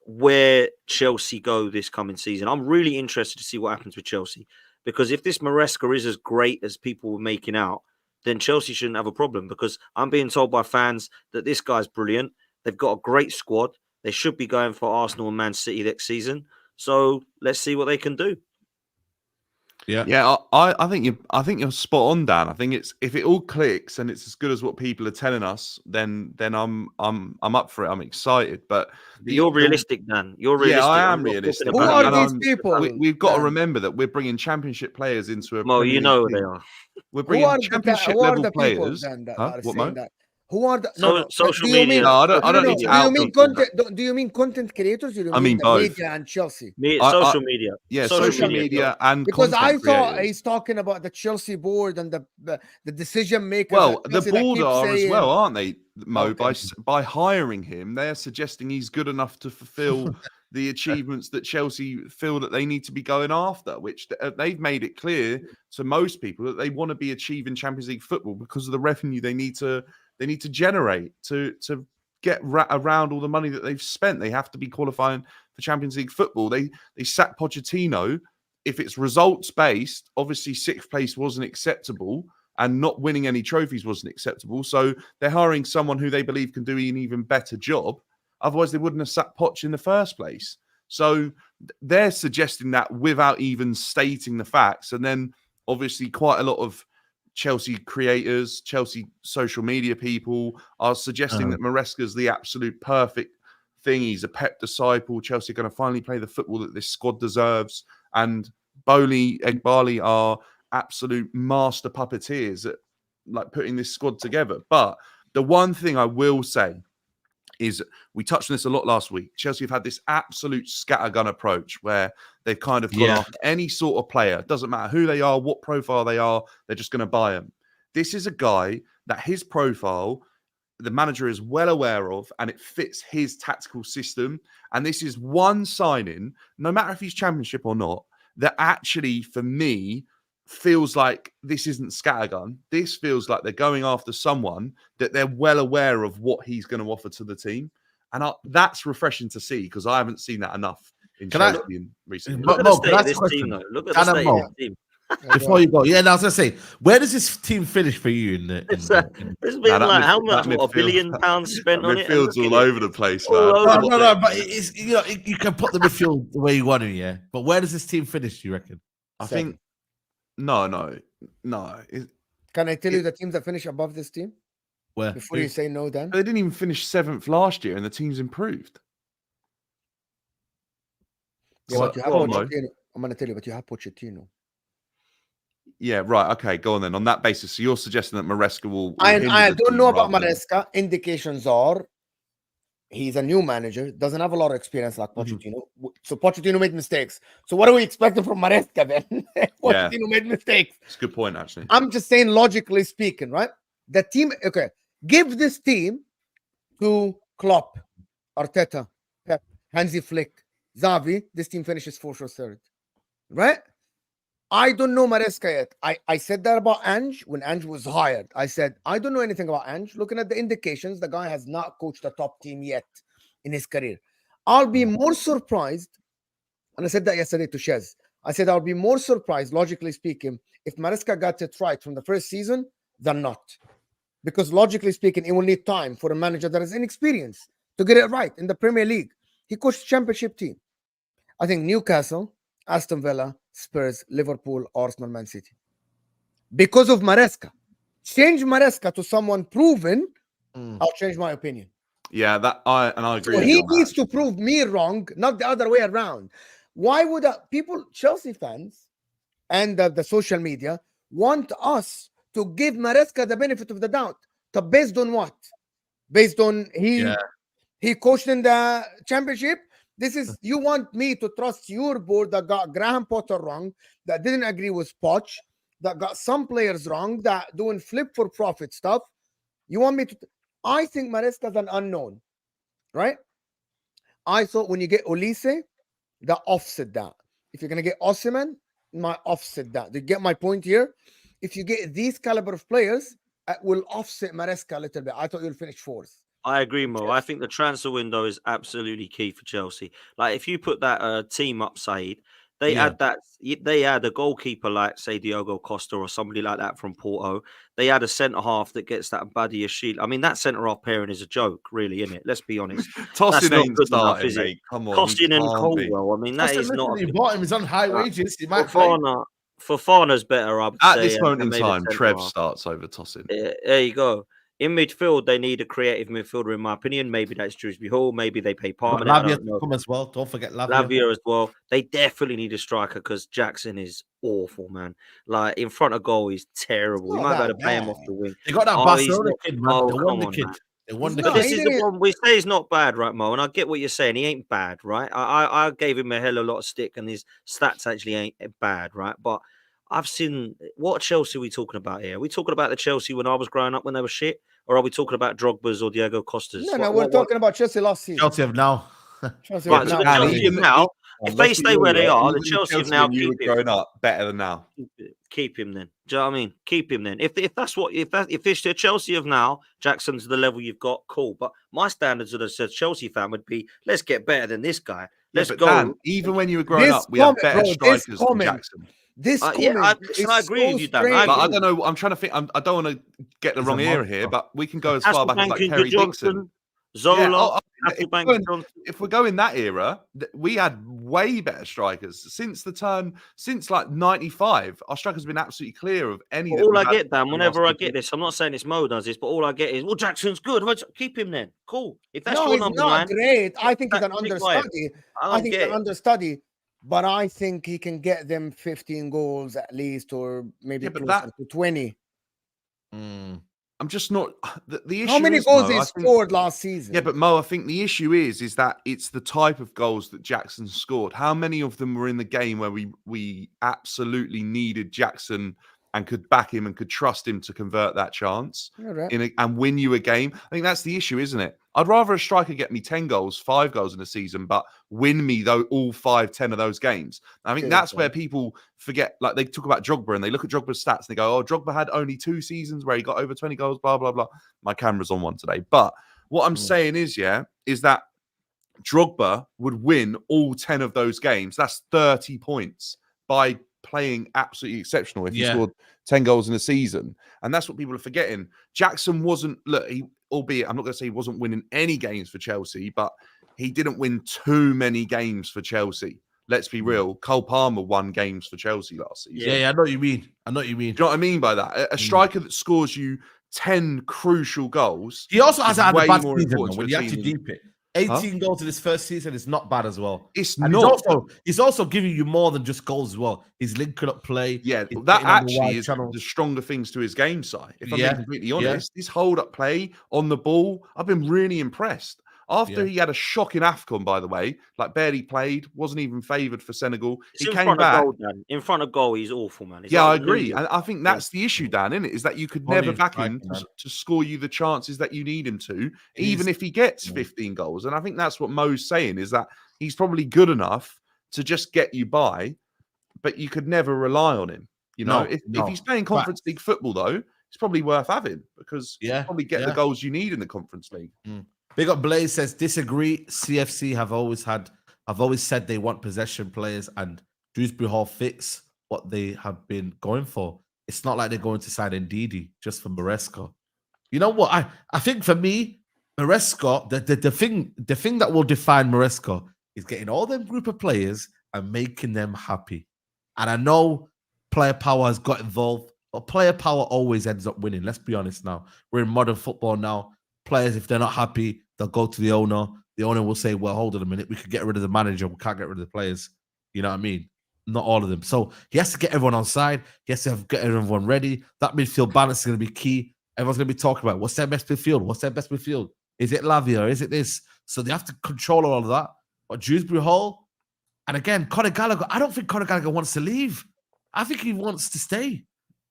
where Chelsea go this coming season. I'm really interested to see what happens with Chelsea, because if this Maresca is as great as people were making out, then Chelsea shouldn't have a problem, because I'm being told by fans that this guy's brilliant. They've got a great squad. They should be going for Arsenal and Man City next season. So let's see what they can do. Yeah. I think you're spot on, Dan. I think it's, if it all clicks and it's as good as what people are telling us, then I'm up for it. I'm excited. But you're realistic, Dan. You're realistic. Yeah, I am realistic. Who are these people? We've got to remember that we're bringing championship players into a. Well, you know who they are. We're bringing championship level players. What, Mo? Who are the social media? No, I don't need to out. Do you mean content creators? Or do you I mean the both. Media and Chelsea. Social media. Yeah, social media and because I thought creators. he's talking about the Chelsea board and the decision makers. Well, the board are as well, aren't they, Mo? Okay. By hiring him, they are suggesting he's good enough to fulfill the achievements that Chelsea feel that they need to be going after, which they've made it clear to most people that they want to be achieving Champions League football because of the revenue they need to generate to get around all the money that they've spent. They have to be qualifying for Champions League football. They sacked Pochettino. If it's results based, obviously 6th place wasn't acceptable, and not winning any trophies wasn't acceptable. So they're hiring someone who they believe can do an even better job. Otherwise, they wouldn't have sacked Poch in the first place. So they're suggesting that without even stating the facts. And then obviously quite a lot of Chelsea creators, Chelsea social media people are suggesting that Maresca's the absolute perfect thing. He's a Pep disciple. Chelsea are going to finally play the football that this squad deserves. And Bowley, Egbali are absolute master puppeteers at like putting this squad together. But the one thing I will say is, we touched on this a lot last week. Chelsea have had this absolute scattergun approach where they've kind of gone after any sort of player. It doesn't matter who they are, what profile they are, they're just going to buy them. This is a guy that his profile, the manager is well aware of, and it fits his tactical system. And this is one signing, no matter if he's Championship or not, that actually, for me, feels like this isn't scattergun. This feels like they're going after someone that they're well aware of what he's going to offer to the team. And that's refreshing to see because I haven't seen that enough in Chelsea in recent years. Look at the state of this team, though. Look at the state of this team. Before you go, I was gonna say, where does this team finish for you? There's been like how much? What, £1 billion spent on it? Midfield's all over the place, man. No, but it's you can put the midfield the way you want to, yeah. But where does this team finish? Do you reckon? I think no. Can I tell you the teams that finish above this team? Where? Before you say no, Dan? They didn't even finish 7th last year, and the team's improved. Yeah, but you have Pochettino. I'm going to tell you, but you have Pochettino. Yeah, right. Okay, go on then. On that basis, so you're suggesting that Maresca will I don't know about Maresca. Indications are he's a new manager, doesn't have a lot of experience like Pochettino. So Pochettino made mistakes. So what are we expecting from Maresca then? Pochettino made mistakes. It's a good point, actually. I'm just saying, logically speaking, right? The team, okay, give this team to Klopp, Arteta, Pep, Hansi Flick, Xavi. This team finishes 4th or 3rd, right? I don't know Maresca yet. I said that about Ange when Ange was hired. I said, I don't know anything about Ange. Looking at the indications, the guy has not coached a top team yet in his career. I'll be more surprised, and I said that yesterday to Shez. I said, I'll be more surprised, logically speaking, if Maresca got it right from the first season than not. Because logically speaking, it will need time for a manager that is inexperienced to get it right in the Premier League. He coached championship team. I think Newcastle, Aston Villa, Spurs, Liverpool, Arsenal, Man City. Because of Maresca. Change Maresca to someone proven, I'll change my opinion. Yeah, I agree. So he needs to prove me wrong, not the other way around. Why would people, Chelsea fans and the social media, want us to give Maresca the benefit of the doubt? Based on what? Based on he coached in the championship? This is, you want me to trust your board that got Graham Potter wrong, that didn't agree with Poch, that got some players wrong, that doing flip for profit stuff. You want me to? I think Maresca's an unknown, right? I thought when you get Olise, that offset that. If you're going to get Osihmen, my offset that. Do you get my point here? If you get these caliber of players, it will offset Maresca a little bit. I thought you'll finish 4th. I agree, Mo. I think the transfer window is absolutely key for Chelsea. Like if you put that team up, Said, they add a goalkeeper like say Diogo Costa or somebody like that from Porto. They add a centre half that gets that Badia shield. I mean, that centre half pairing is a joke, really, isn't it? Let's be honest. Tosin ain't good enough, is it? Come on, Costin and Colwell. I mean, that is not. You bought him. He's on high wages. Fofana's better. I would say, at this moment in time, Trev starts over Tosin. There you go. In midfield, they need a creative midfielder, in my opinion. Maybe that's Dewsbury-Hall. Maybe they pay Palmer. Lavia to come as well. Don't forget Lavia as well. They definitely need a striker because Jackson is awful, man. Like in front of goal, he's terrible. You might better play him off the wing. They got that Barcelona kid, man. They won the kid. They won the kid. This is the one we say he's not bad, right, Mo? And I get what you're saying. He ain't bad, right? I gave him a hell of a lot of stick, and his stats actually ain't bad, right? But I've seen what Chelsea are we talking about here? Are we talking about the Chelsea when I was growing up when they were shit? Or are we talking about Drogba's or Diego Costa's? No, we're talking about Chelsea last season. Chelsea of now. Chelsea right, so the Chelsea of now, if they stay where they are, the Chelsea of now keep him. Growing up better than now. Keep him then. Do you know what I mean? Keep him then. If it's the Chelsea of now, Jackson's the level you've got, cool. But my standards as a Chelsea fan would be, let's get better than this guy. Let's go. Dan, even when you were growing up, we had better strikers than Jackson. I agree with you, Dan. I don't know. I'm trying to think. I don't want to get the wrong era here, but we can go as far back as like Kerry Dixon, Zola. If we're going that era, we had way better strikers since like '95. Our strikers have been absolutely clear of any. All I get, Dan, whenever I get this, I'm not saying it's Mo does this, but all I get is, well, Jackson's good. Keep him then. Cool. If that's your number nine, great. I think he's an understudy. I think he's an understudy. But I think he can get them 15 goals at least, or maybe closer to 20. I'm just not. The issue. How many goals he scored last season? Yeah, but Mo, I think the issue is that it's the type of goals that Jackson scored. How many of them were in the game where we absolutely needed Jackson and could back him and could trust him to convert that chance and win you a game? I think that's the issue, isn't it? I'd rather a striker get me 10 goals, 5 goals in a season, but win me though all 5, 10 of those games. I think that's where people forget. Like they talk about Drogba and they look at Drogba's stats and they go, "Oh, Drogba had only 2 seasons where he got over 20 goals." Blah blah blah. My camera's on one today, but what I'm saying is that Drogba would win all 10 of those games. That's 30 points by playing absolutely exceptional if he scored 10 goals in a season. And that's what people are forgetting. Jackson wasn't, albeit I'm not going to say he wasn't winning any games for Chelsea, but he didn't win too many games for Chelsea. Let's be real. Cole Palmer won games for Chelsea last season. Yeah, I know what you mean. Do you know what I mean by that? A striker that scores you 10 crucial goals. He also has had a bad season when you actually deep it. 18 goals in his first season is not bad as well. It's and not. He's also giving you more than just goals as well. He's linking up play. Yeah, that actually is the stronger things to his game side. If I'm being completely honest, his hold-up play on the ball, I've been really impressed. After he had a shocking AFCON, by the way, like barely played, wasn't even favoured for Senegal. He came back. In front of goal, he's awful, man. Yeah, I agree. And I think that's the issue, Dan, isn't it? Is that you could never back him to score you the chances that you need him to, even if he gets 15 goals. And I think that's what Mo's saying, is that he's probably good enough to just get you by, but you could never rely on him. You know, if he's playing Conference League football, though, it's probably worth having because you probably get the goals you need in the Conference League. Big Up Blaze says, disagree. CFC have always said they want possession players, and Dewsbury-Hall fits what they have been going for. It's not like they're going to sign Ndidi just for Maresca. You know what? I think for me, Maresca, the thing that will define Maresca is getting all them group of players and making them happy. And I know player power has got involved, but player power always ends up winning. Let's be honest now. We're in modern football now. Players, if they're not happy, they'll go to the owner. The owner will say, well, hold on a minute. We could get rid of the manager. We can't get rid of the players. You know what I mean? Not all of them. So he has to get everyone on side. He has to get everyone ready. That midfield balance is going to be key. Everyone's going to be talking about what's their best midfield? What's their best midfield? Is it Lavia? Is it this? So they have to control all of that. But Dewsbury-Hall, and again, Conor Gallagher, I don't think Conor Gallagher wants to leave. I think he wants to stay.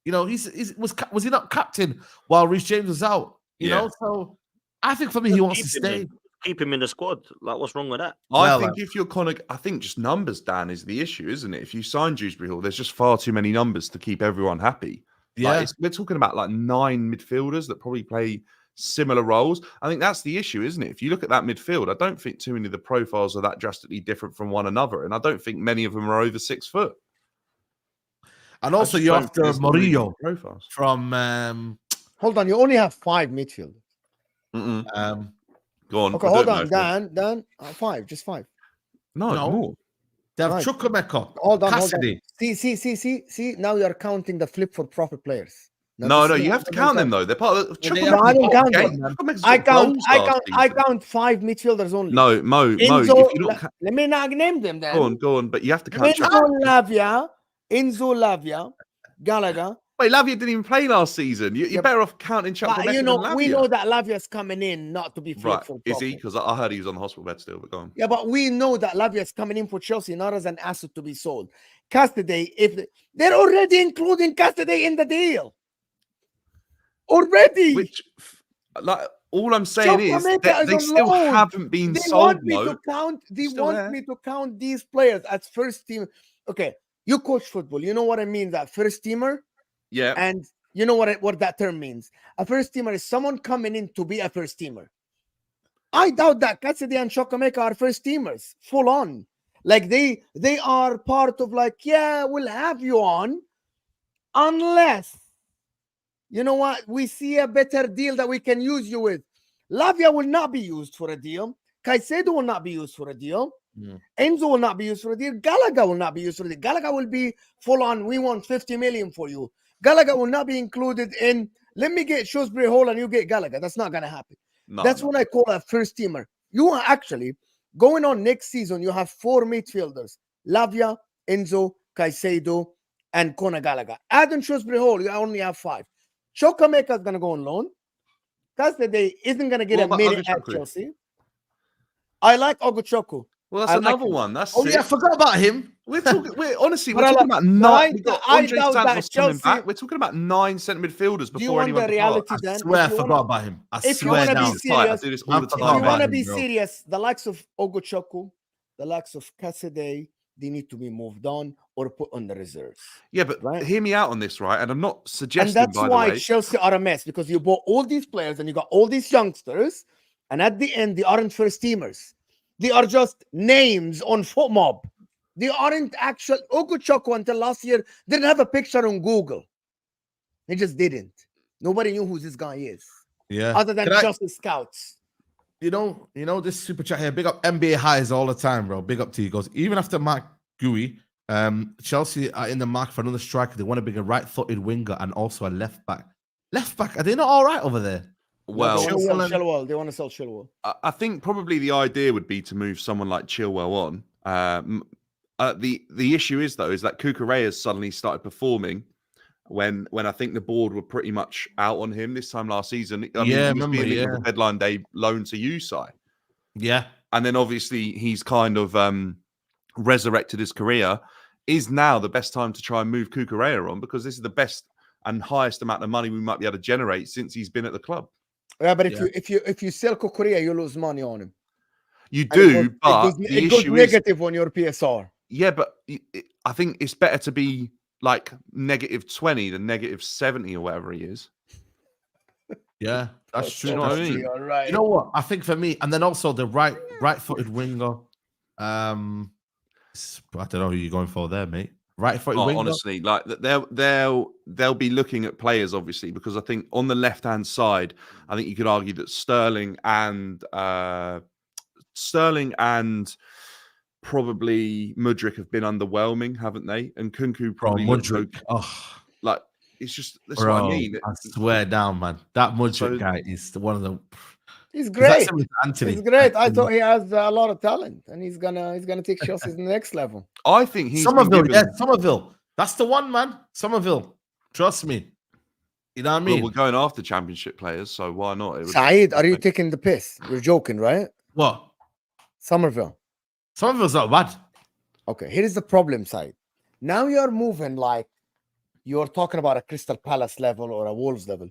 You know, was he not captain while Reece James was out? You know, so I think for me, he wants to stay. Keep him in the squad. Like, what's wrong with that? I think if you're Conor, I think just numbers, Dan, is the issue, isn't it? If you sign Dewsbury-Hall, there's just far too many numbers to keep everyone happy. Yeah, like we're talking about like 9 midfielders that probably play similar roles. I think that's the issue, isn't it? If you look at that midfield, I don't think too many of the profiles are that drastically different from one another, and I don't think many of them are over 6 foot. And also, you have to Murillo from. Hold on, you only have 5 midfielders. Go on. Okay, hold on, Dan. 5, just 5. No, more. They have Chukwuemeka. Hold on, Cassidy. See. Now you're counting the flip for profit players. No, you have to count them though. They're part of the. No, I don't count them. I count 5 midfielders only. No, Mo. Enzo, let me not name them then. Go on, but you have to count. Enzo Lavia, Gallagher. Wait, Lavia didn't even play last season. You're better off counting Chukwuemeka. You know, we know that Lavia's coming in not to be right. Is he? Because I heard he was on the hospital bed still. But go on. Yeah, but we know that Lavia's coming in for Chelsea, not as an asset to be sold. Cassidy, they're already including Cassidy in the deal. Already. Which, like, all I'm saying is that they still haven't been sold. They want me to count these players as first team. Okay, you coach football. You know what I mean? That first teamer. Yeah. And you know what that term means? A first teamer is someone coming in to be a first teamer. I doubt that Cassidy and Chukwuemeka are first teamers, full on. Like they are part of like, yeah, we'll have you on, unless, you know what, we see a better deal that we can use you with. Lavia will not be used for a deal. Caicedo will not be used for a deal. Enzo will not be used for a deal. Gallagher will not be used for a deal. Gallagher will be full on, we want 50 million for you. Gallagher will not be included in, let me get Dewsbury-Hall and you get Gallagher. That's not going to happen. That's what I call a first teamer. You are actually going on next season. You have 4 midfielders: Lavia, Enzo, Caicedo, and Conor Gallagher. Add in Dewsbury-Hall, you only have 5. Chukwuemeka is going to go on loan. Cassidy isn't going to get a minute at Chelsea. I like Ogochukwu. Well, I that's like another him. one. That's Oh yeah, I sick. forgot about him. We're talking. We're honestly, But we're I talking like- about but I- nine. We got I Andre doubt that Santos coming Chelsea- back. We're talking about 9 centre midfielders Do you before want anyone the departs. reality I then? swear I If you forgot wanna- about him. I if you swear wanna be down. Jesus, tight. I serious, do this I all the forgot If time. you about want to him, be bro. serious, the likes of Ogochukwu, the likes of Cassidy, they need to be moved on or put on the reserves. Yeah, but Right. hear me out on this, right? And I'm not And suggesting, that's by why the way. Chelsea are a mess, because you bought all these players and you got all these youngsters, and at the end, they aren't first teamers. They are just names on FootMob. They aren't actual. Ogochukwu until last year didn't have a picture on Google. They just didn't. Nobody knew who this guy is, Yeah. other than Can I- just the scouts. You know this super chat here. Big up NBA highs all the time, bro. Big up to you. Goes even after Mark Gui, Chelsea are in the market for another striker. They want to bring a right-footed winger and also a left back. Left back, are they not all right over there? Well, they want to sell Chilwell and- Chilwell. They want to sell Chilwell. I think probably the idea would be to move someone like Chilwell on. The issue is though is that Cucurella has suddenly started performing when I think the board were pretty much out on him this time last season. I mean, Yeah, he was remember, being linked with yeah. the deadline day loan to USI, Yeah. and then obviously he's kind of resurrected his career. Is now the best time to try and move Cucurella on, because this is the best and highest amount of money we might be able to generate since he's been at the club. Yeah, but Yeah. if you sell Cucurella, you lose money on him. You And do, but it the goes issue is, negative on your PSR. yeah, but I think it's better to be like -20 than -70 or whatever he is. Yeah, that's true. You know what I that's mean? true. All right. You know what? I think for me, and then also the right-footed winger. I don't know who you're going for there, mate. Right-footed Oh, winger. honestly, like they'll be looking at players obviously, because I think on the left-hand side, I think you could argue that Sterling and probably Mudryk have been underwhelming, haven't they? And Kunku Bro, probably looks Mudryk. okay. Oh, Like it's just that's bro, what I mean. I swear down, man. That Mudryk So- guy is one of the. He's Is that great. similar to Anthony? He's great. I thought he has a lot of talent, and he's gonna take Chelsea to the next level. I think he's been Somerville, given- yeah, Somerville. That's the one, man. Somerville. Trust me. You know what I Well, mean? we're going after championship players, so why not? It would- Saeed, are you taking the piss? You're joking, right? What? Somerville. Somerville's not bad. Okay, here is the problem, Saeed. Now you're moving like you're talking about a Crystal Palace level or a Wolves level.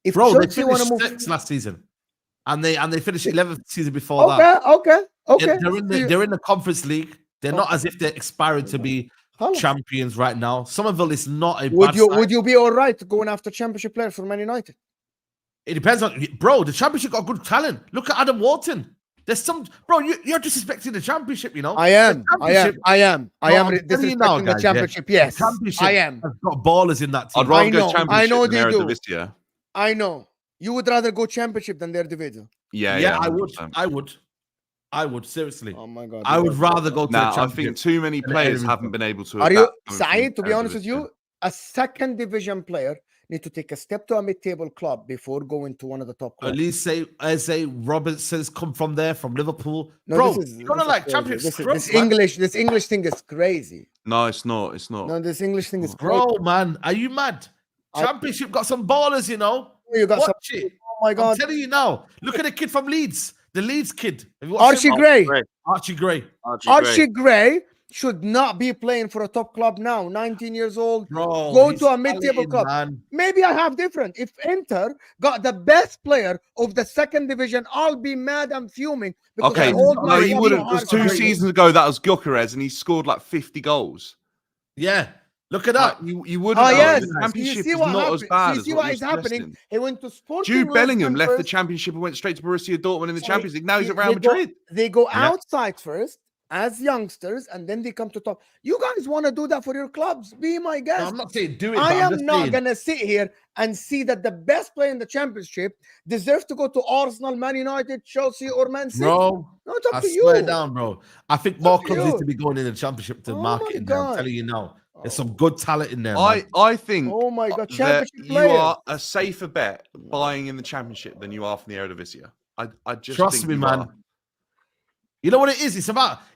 If Bro, they Chelsea want finished to move, sixth last season. And they finished 11th season before okay, that. okay. They're in the conference league. They're not as if they're aspiring to be Hello. champions right now. Somerville is not a Would bad you side. would you be all right going after championship players for Man United? It depends on bro. The championship got good talent. Look at Adam Wharton. There's some bro. You're disrespecting the championship. You know. I am. The championship- I am No, I'm telling you disrespecting now, the guys, yeah. championship. Yes, The championship I am. has got ballers in that team. I'd rather I go know, championship I know than they Eredivisie do. this year. I know. You would rather go championship than their division. Yeah, I would. 100%. I would seriously. Oh my god. I would rather go to the Nah, I championship. think too many And players Eredivisie. haven't been able to. Are you adapt going from Saeed? To be honest with Eredivisie. you, a second division player need to take a step to a mid-table club before going to one of the top At clubs. least say Robertson's come from there, from Liverpool. No, Bro, this is you're gonna this is like crazy. championship This scrubs, man. English thing is crazy. No, it's not. It's not. No, this English thing is crazy. Bro, man, are you mad? I- Championship got some ballers, you know. You got some, Watch it. oh my I'm god. telling you now. Look at the kid from Leeds, the Leeds kid. Have you watched Archie him? Gray. Gray. Archie Gray. Archie Gray should not be playing for a top club now. 19 years old. Bro, Go he's to a mid-table talented, club. man. Maybe I have different. If Inter got the best player of the second division, I'll be mad and fuming. Because Okay, I hold no, my you fucking wouldn't. heart Because 2 out. seasons ago, that was Gyökeres, and he scored like 50 goals. Yeah, look at Like, that. you wouldn't. Oh know. yes, The you championship see is what not happened. as bad You as see what what is you're happening. suggesting. He went to Sporting. Jude Bellingham Lisbon left the first. championship and went straight to Borussia Dortmund in the So Champions League. Now he's at they Real go- Madrid. They go Yeah. outside first as youngsters, and then they come to top. You guys want to do that for your clubs? Be my guest. No, I'm not saying do it. I but I'm am just not saying, gonna sit here and see that the best player in the championship deserves to go to Arsenal, Man United, Chelsea, or Man City. bro. No, it's up I to swear you. down, bro. I think It's more up to clubs you. need to be going in the championship to Oh market my in there. I'm God. telling you now. There's Oh. some good talent in there, man. I think Oh my god, that championship you players. are a safer bet buying in the Championship than you are from the Eredivisie. I just Trust think me, you man. are. You know what it is?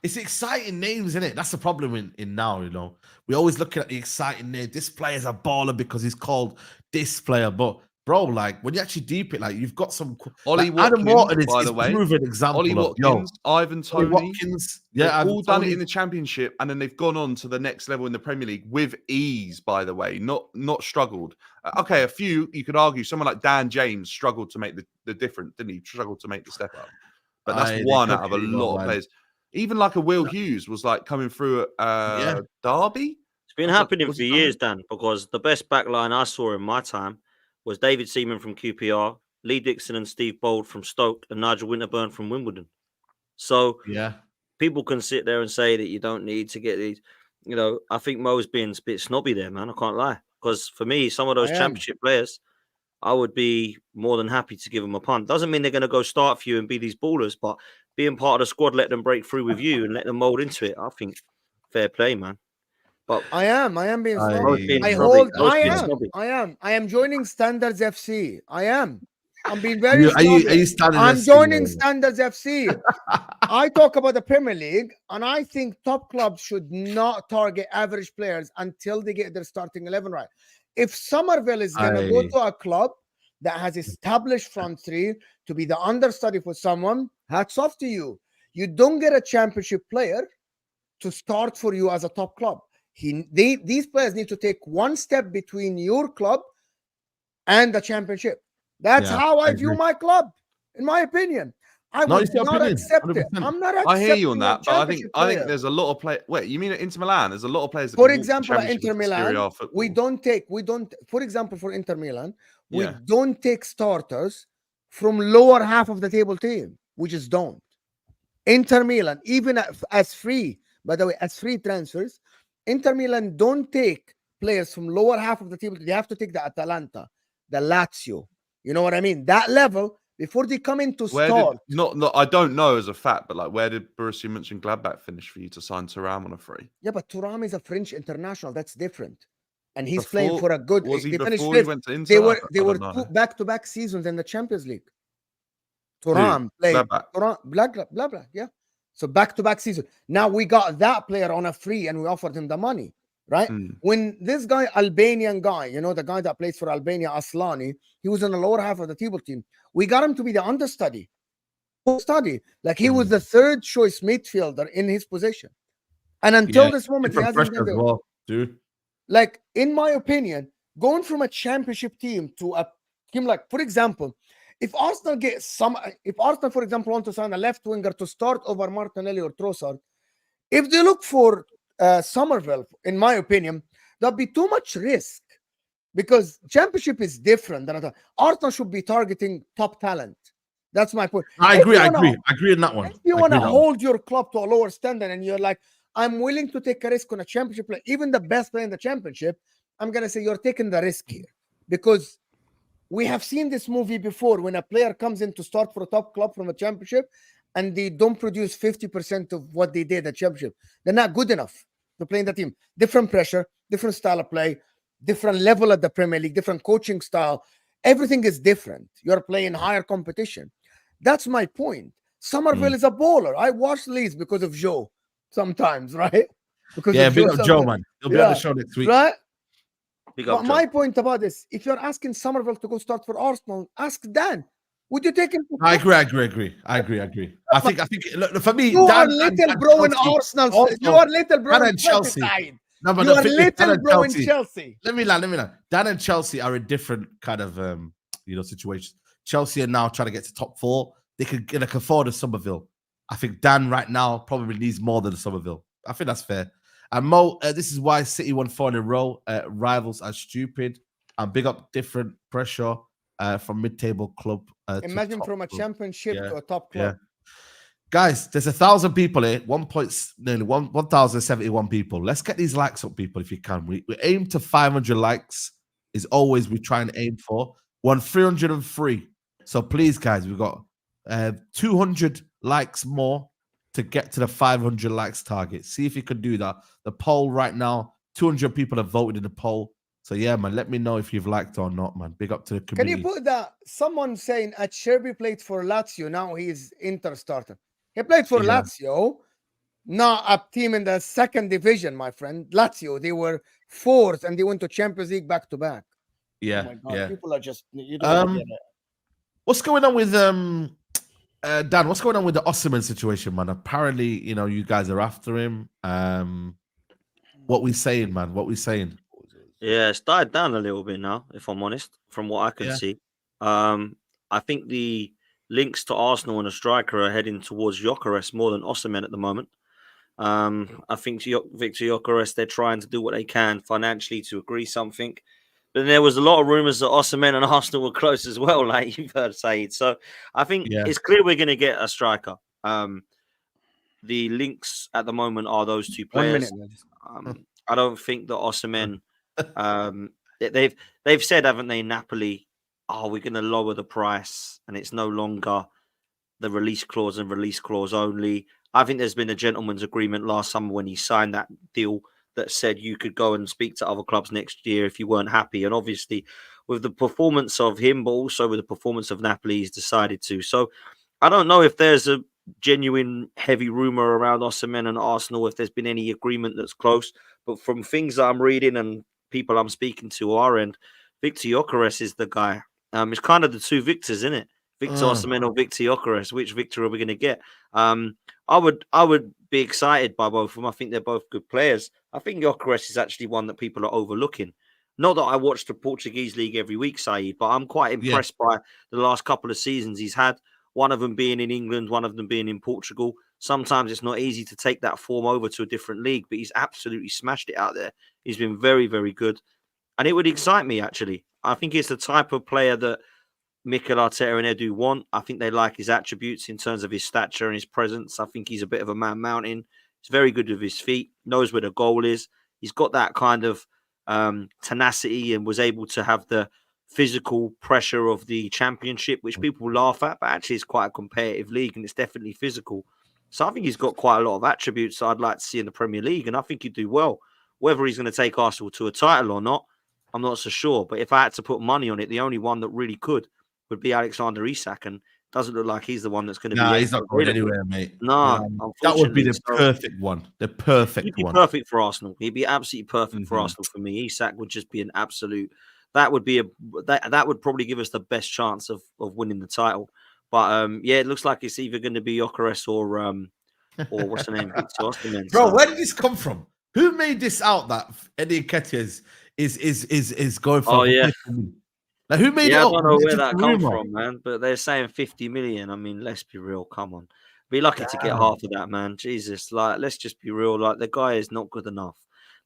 It's exciting names, isn't it? That's the problem in now, you know. We're always looking at the exciting name. This player's a baller because he's called this player, but bro, like when you actually deep it, like you've got some. Ollie Like, Adam Watkins, Morton is by the way, proven example. Ollie of, Watkins, Ivan Ollie Toney, Watkins, they've Ivan all done it Toney. in the Championship, and then they've gone on to the next level in the Premier League with ease. By the way, not struggled. Okay, a few you could argue. Someone like Dan James struggled to make the difference, didn't he? Struggled to make the step up, but that's one out of a lot of players. Even like a Will Hughes was like coming through at Derby. It's been happening for years, Dan, because the best backline I saw in my time was David Seaman from QPR, Lee Dixon and Steve Bold from Stoke, and Nigel Winterburn from Wimbledon. So people can sit there and say that you don't need to get these. You know, I think Mo's being a bit snobby there, man. I can't lie. Because for me, some of those Championship players, I would be more than happy to give them a punt. Doesn't mean they're going to go start for you and be these ballers, but being part of the squad, let them break through with you and let them mold into it. I think fair play, man. But I am being snobby. I am joining Standards FC. I'm being very snobby. I'm joining Standards FC. I talk about the Premier League, and I think top clubs should not target average players until they get their starting 11 right. If Somerville is going to go to a club that has established front three to be the understudy for someone, hats off to you. You don't get a Championship player to start for you as a top club. These players need to take one step between your club and the Championship. That's how I view my club, in my opinion. I would not accept it. I'm not accepting. I hear you on that, but I think there's a lot of players. Wait, you mean at Inter Milan? There's a lot of players. That for example, at Inter Milan, we don't. For example, for Inter Milan, we don't take starters from lower half of the table team. We just don't. Inter Milan, even as free, by the way, as free transfers, Inter Milan don't take players from lower half of the table. They have to take the Atalanta, the Lazio. You know what I mean? That level before they come in to start. I don't know as a fact, but like, where did Borussia Mönchengladbach finish for you to sign Thuram on a free? Yeah, but Thuram is a French international. That's different, and he's playing for a good. Was he before he went to Inter? They were two back-to-back seasons in the Champions League. Thuram played. Blah blah. Yeah. So back-to-back season. Now we got that player on a free, and we offered him the money. Right? When this guy, Albanian guy, you know, the guy that plays for Albania, Aslani, he was in the lower half of the table team. We got him to be the understudy. Like he was the third choice midfielder in his position. And until this moment, he hasn't been there. Dude. Like, in my opinion, going from a Championship team to a team like, for example, if Arsenal, for example, want to sign a left winger to start over Martinelli or Trossard, if they look for Somerville, in my opinion, that'd be too much risk because Championship is different than Arsenal should be targeting top talent. That's my point. I agree on that one. If you want to hold your club to a lower standard and you're like, I'm willing to take a risk on a Championship player, even the best player in the Championship, I'm going to say you're taking the risk here because we have seen this movie before when a player comes in to start for a top club from a Championship and they don't produce 50% of what they did at Championship. They're not good enough to play in the team. Different pressure, different style of play, different level at the Premier League, different coaching style. Everything is different. You're playing higher competition. That's my point. Somerville is a bowler. I watch Leeds because of Joe sometimes, right? Because big up Joe, man. He'll be on the show next week. Right? But my point about this, if you're asking Somerville to go start for Arsenal, ask Dan. Would you take him? I agree. I think look, for me, you are little bro in Arsenal. You are little bro in Chelsea. No, but you are little bro in Chelsea. Let me land. Dan and Chelsea are a different kind of situation. Chelsea are now trying to get to top 4. They can afford a Somerville. I think Dan right now probably needs more than a Somerville. I think that's fair. And Mo, this is why City won 4 in a row. Rivals are stupid. And big up different pressure from mid-table club. Imagine from a Championship to a top club. Guys, there's 1,000 people here. 1,071 people. Let's get these likes up, people, if you can. We aim to 500 likes. Is always we try and aim for. 303. So please, guys, we've got 200 likes more to get to the 500 likes target. See if you can do that. The poll right now, 200 people have voted in the poll. So yeah, man, let me know if you've liked or not, man. Big up to the community. Can you put that? Someone saying Acerbi played for Lazio. Now he's Inter starter. He played for Lazio, not a team in the second division, my friend. Lazio, they were 4th and they went to Champions League back to back. Yeah, my God, yeah. people are just you don't get it. What's going on with Dan? What's going on with the Osihmen situation, man? Apparently, you guys are after him. What we saying, man? What we saying? Yeah, it's died down a little bit now, if I'm honest, from what I can Yeah. see. I think the links to Arsenal and a striker are heading towards Gyökeres more than Osihmen at the moment. I think Victor Gyökeres, they're trying to do what they can financially to agree something. But there was a lot of rumours that Osihmen and Arsenal were close as well, like you've heard Saeed. So I think it's clear we're going to get a striker. The links at the moment are those two 1 minute. players. I don't think that Osihmen. They've said, haven't they, Napoli? Oh, we're going to lower the price, and it's no longer the release clause and release clause only. I think there's been a gentleman's agreement last summer when he signed that deal that said you could go and speak to other clubs next year if you weren't happy. And obviously, with the performance of him, but also with the performance of Napoli, he's decided to. So I don't know if there's a genuine heavy rumor around Osihmen and Arsenal, if there's been any agreement that's close. But from things that I'm reading and people I'm speaking to our end, Victor Gyökeres is the guy. It's kind of the two Victors, isn't it? Victor Osihmen or Victor Gyökeres. Which Victor are we going to get? I would be excited by both of them. I think they're both good players. I think Gyökeres is actually one that people are overlooking. Not that I watch the Portuguese league every week, Saeed, but I'm quite impressed by the last couple of seasons he's had. One of them being in England, one of them being in Portugal. Sometimes it's not easy to take that form over to a different league, but he's absolutely smashed it out there. He's been very, very good. And it would excite me, actually. I think it's the type of player that Mikel Arteta and Edu want. I think they like his attributes in terms of his stature and his presence. I think he's a bit of a man mountain. He's very good with his feet, knows where the goal is. He's got that kind of tenacity and was able to have the physical pressure of the Championship, which people laugh at, but actually it's quite a competitive league and it's definitely physical. So I think he's got quite a lot of attributes that I'd like to see in the Premier League, and I think he'd do well. Whether he's going to take Arsenal to a title or not, I'm not so sure. But if I had to put money on it, the only one that really could would be Alexander Isak, and doesn't look like he's the one that's going to be. He's not going anywhere, mate. No, that would be the perfect one. The perfect he'd be one. Perfect for Arsenal. He'd be absolutely perfect for Arsenal for me. Isak would just be an absolute. That would be that would probably give us the best chance of winning the title. But it looks like it's either going to be Gyökeres or what's the name, Victor Osihmen. Bro, where did this come from? Who made this out that Eddie Nketiah is going for? Oh yeah. Like, who made it I up? don't know where that comes from, man. But they're saying 50 million. I mean, let's be real. Come on. Be lucky to get half of that, man. Jesus. Like, let's just be real. Like, the guy is not good enough.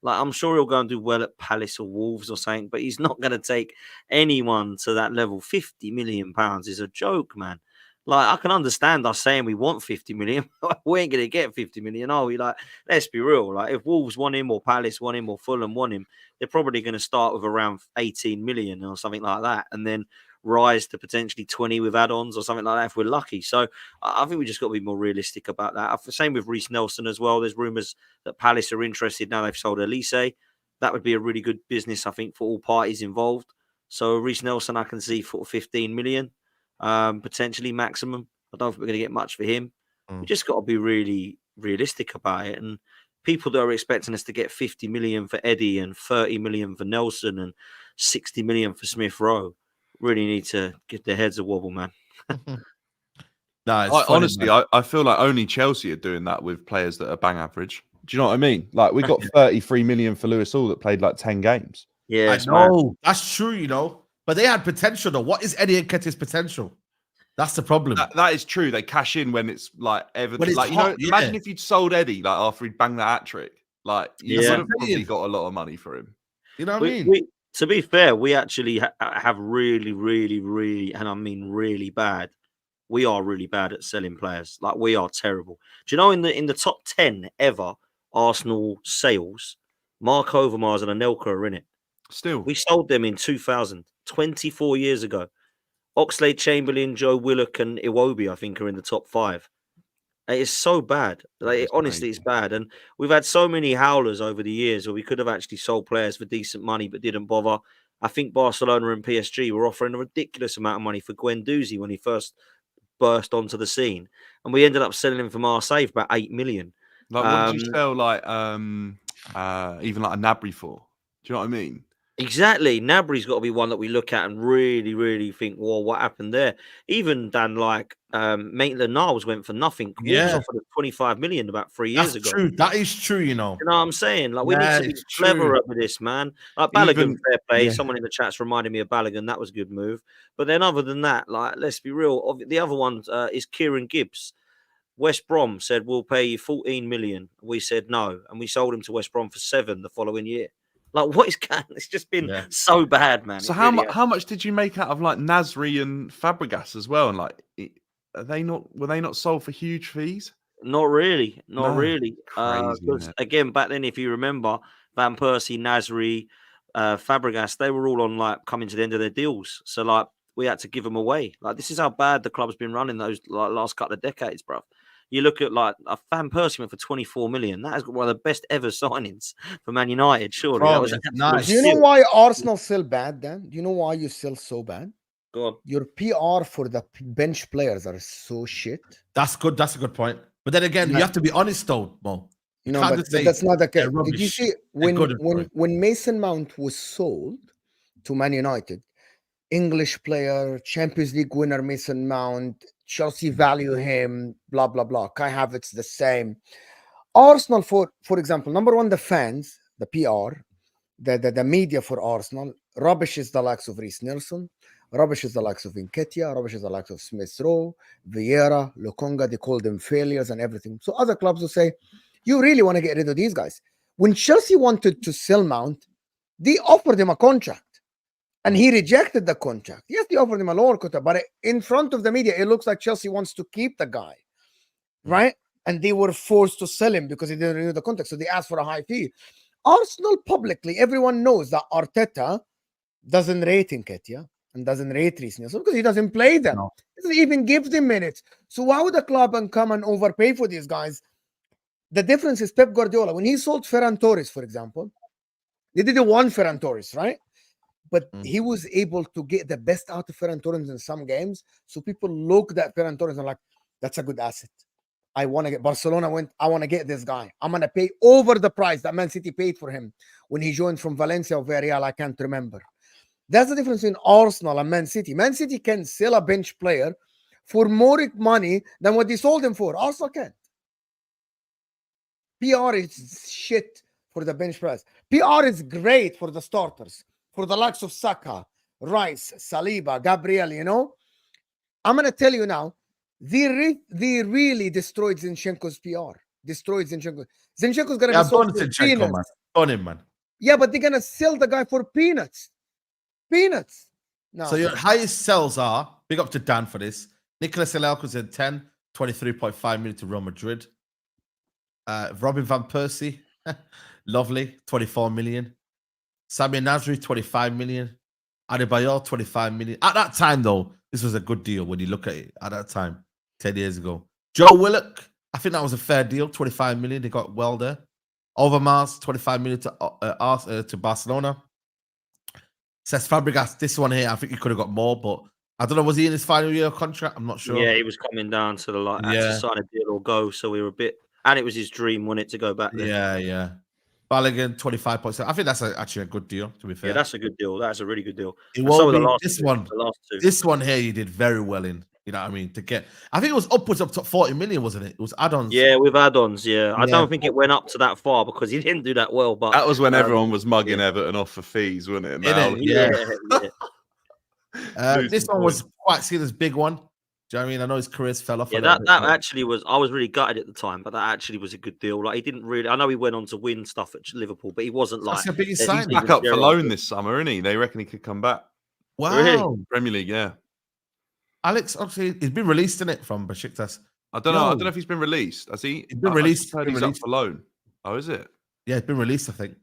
Like, I'm sure he'll go and do well at Palace or Wolves or something, but he's not going to take anyone to that level. 50 million pounds is a joke, man. Like, I can understand us saying we want 50 million. We ain't going to get 50 million, are we? Like, let's be real. Like, if Wolves want him or Palace want him or Fulham want him, they're probably going to start with around 18 million or something like that, and then rise to potentially 20 with add-ons or something like that if we're lucky. So I think we just got to be more realistic about that. Same with Reece Nelson as well. There's rumours that Palace are interested now they've sold Elise. That would be a really good business, I think, for all parties involved. So Reece Nelson, I can see for 15 million. Potentially maximum. I don't think we're going to get much for him. We just got to be really realistic about it. And people that are expecting us to get 50 million for Eddie and 30 million for Nelson and 60 million for Smith Rowe really need to give their heads a wobble, man. Honestly, I feel like only Chelsea are doing that with players that are bang average. Do you know what I mean? Like, we got 33 million for Lewis Hall that played like 10 games. Yeah, I know. That's true, But they had potential, though. What is Eddie Nketiah's potential? That's the problem. That is true. They cash in when it's like evident. Like, hot, imagine if you'd sold Eddie like after he'd banged that hat trick. Like, you would have probably got a lot of money for him. You know what I mean? To be fair, we actually have really, really, really, and I mean really bad. We are really bad at selling players. Like, we are terrible. Do you know in the top 10 ever Arsenal sales, Mark Overmars and Anelka are in it. Still, we sold them in 2000, 24 years ago. Oxlade-Chamberlain, Joe Willock, and Iwobi, I think, are in the top 5. It's so bad. Like, honestly, it's bad. And we've had so many howlers over the years where we could have actually sold players for decent money but didn't bother. I think Barcelona and PSG were offering a ridiculous amount of money for Guendouzi when he first burst onto the scene. And we ended up selling him for Marseille for about 8 million. Like, what did you sell, like, even like a Gnabry for? Do you know what I mean? Exactly. Nabry's got to be one that we look at and really, really think, well, what happened there? Even than like Maitland-Niles went for nothing. Wolves Yeah. offered 25 million about 3 years That's ago. true. That is true, you know. You know what I'm saying? Like, we need Yeah, to be it's cleverer true. with this, man. Like Balogun, Even- fair play. yeah. Someone in the chat's reminded me of Balogun. That was a good move. But then other than that, like, let's be real. The other one is Kieran Gibbs. West Brom said, we'll pay you 14 million. We said no. And we sold him to West Brom for 7 the following year. Like, what is going? It's just been so bad, man. So It how really much? How much did you make out of like Nasri and Fabregas as well? And like, were they not sold for huge fees? Not really. Not No, really. crazy, Because innit? again, back then, if you remember, Van Persie, Nasri, Fabregas, they were all on like coming to the end of their deals. So like we had to give them away. Like this is how bad the club's been running those like last couple of decades, bruv. You look at like a Van Persie went for 24 million. That is one of the best ever signings for Man United. Surely Bro, that was it's an nice. absolute Do you know steal. why Arsenal sell bad then? Do you know why you sell so bad? Go on. Your PR for the bench players are so shit. That's good. That's a good point. But then again, you Yeah. have to be honest, though, Mo. You know, can't but just say that's not the case. they're Did you rubbish. see They're good at when Mason Mount was sold to Man United, English player, Champions League winner Mason Mount, Chelsea value him, blah blah blah. Kai Havertz the same. Arsenal, for example, number one, the fans, the PR, the media for Arsenal rubbishes the likes of Reece Nelson, rubbishes the likes of Nketiah, rubbishes the likes of Smith Rowe, Vieira, Lokonga. They call them failures and everything. So other clubs will say, you really want to get rid of these guys. When Chelsea wanted to sell Mount, they offered him a contract and he rejected the contract. Yes, they offered him a lower quota, but in front of the media, it looks like Chelsea wants to keep the guy, right? And they were forced to sell him because he didn't renew the contract. So they asked for a high fee. Arsenal publicly, everyone knows that Arteta doesn't rate Nketiah and doesn't rate Reece Nelson because he doesn't play them. No. He doesn't even give them minutes. So why would the club come and overpay for these guys? The difference is Pep Guardiola. When he sold Ferran Torres, for example, they did one Ferran Torres, right? But he was able to get the best out of Ferran Torres in some games. So people looked at Ferran Torres and like, that's a good asset. I want to get Barcelona I want to get this guy. I'm going to pay over the price that Man City paid for him when he joined from Valencia or Villarreal. I can't remember. That's the difference between Arsenal and Man City. Man City can sell a bench player for more money than what they sold him for. Arsenal can't. PR is shit for the bench price. PR is great for the starters, for the likes of Saka, Rice, Saliba, Gabriel, you know. I'm going to tell you now, they really destroyed Zinchenko's PR. Destroyed Zinchenko. Zinchenko's going to be sold for peanuts. Man. Burn him, man. Yeah, but they're going to sell the guy for peanuts. Peanuts. No. So your highest sells are, big up to Dan for this, Nicolas Anelka said 10, 23.5 million to Real Madrid. Robin Van Persie, lovely, 24 million. Samir Nasri, 25 million. Adebayor, 25 million. At that time, though, this was a good deal when you look at it at that time, 10 years ago. Joe Willock, I think that was a fair deal, 25 million. They got well there. Overmars, 25 million to Barcelona. Says Fabregas, this one here, I think he could have got more, but I don't know, was he in his final year contract? I'm not sure. Yeah, he was coming down to the had to sign a deal or go, so we were a bit, and it was his dream, wasn't it, to go back there? Yeah. Balogun, 25.7. I think that's actually a good deal, to be fair. Yeah, that's a good deal. That's a really good deal. It won't be the last two. This one here, you did very well in. You know what I mean? I think it was upwards up to 40 million, wasn't it? It was add-ons. Yeah, with add-ons. Yeah, I don't think it went up to that far because he didn't do that well. But that was when everyone was mugging Everton off for fees, wasn't it? Now, this one was quite seen as big one. Do you know what I mean? I know his careers fell off. Yeah, that actually was. I was really gutted at the time, but that actually was a good deal. Like he didn't really. I know he went on to win stuff at Liverpool, but he wasn't like. That's the biggest sign. Back up for loan this summer, isn't he? They reckon he could come back. Wow, really? Premier League, yeah. Alex, obviously, he's been released in it from Besiktas. I don't know. I don't know if he's been released. Has he? He's been released. He's up for loan. Oh, is it? Yeah, he's been released, I think.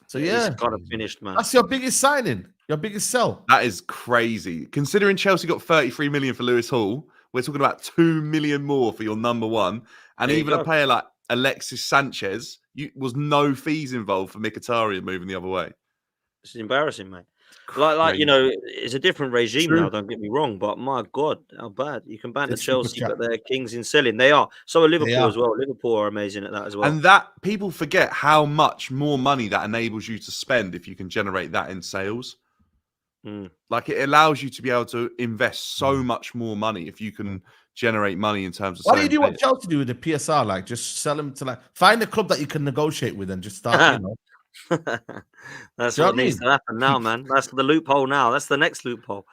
So he's kind of finished, man. That's your biggest signing, your biggest sell. That is crazy. Considering Chelsea got 33 million for Lewis Hall, we're talking about 2 million more for your number one, and even a player like Alexis Sanchez, was no fees involved for Mkhitaryan moving the other way. This is embarrassing, mate. Like crazy. it's a different regime True. now. Don't get me wrong, but my God, how bad you can ban the It's super Chelsea, chat. but they're kings in selling. They are. So are Liverpool are. as well. Liverpool are amazing at that as well. And that people forget how much more money that enables you to spend if you can generate that in sales. Like it allows you to be able to invest so much more money if you can generate money in terms of. Why do you do selling what Chelsea do with the PSR? Like, just sell them to find a club that you can negotiate with and just start. That's Do you know what what I needs mean? to happen now, man. That's the loophole now. That's the next loophole.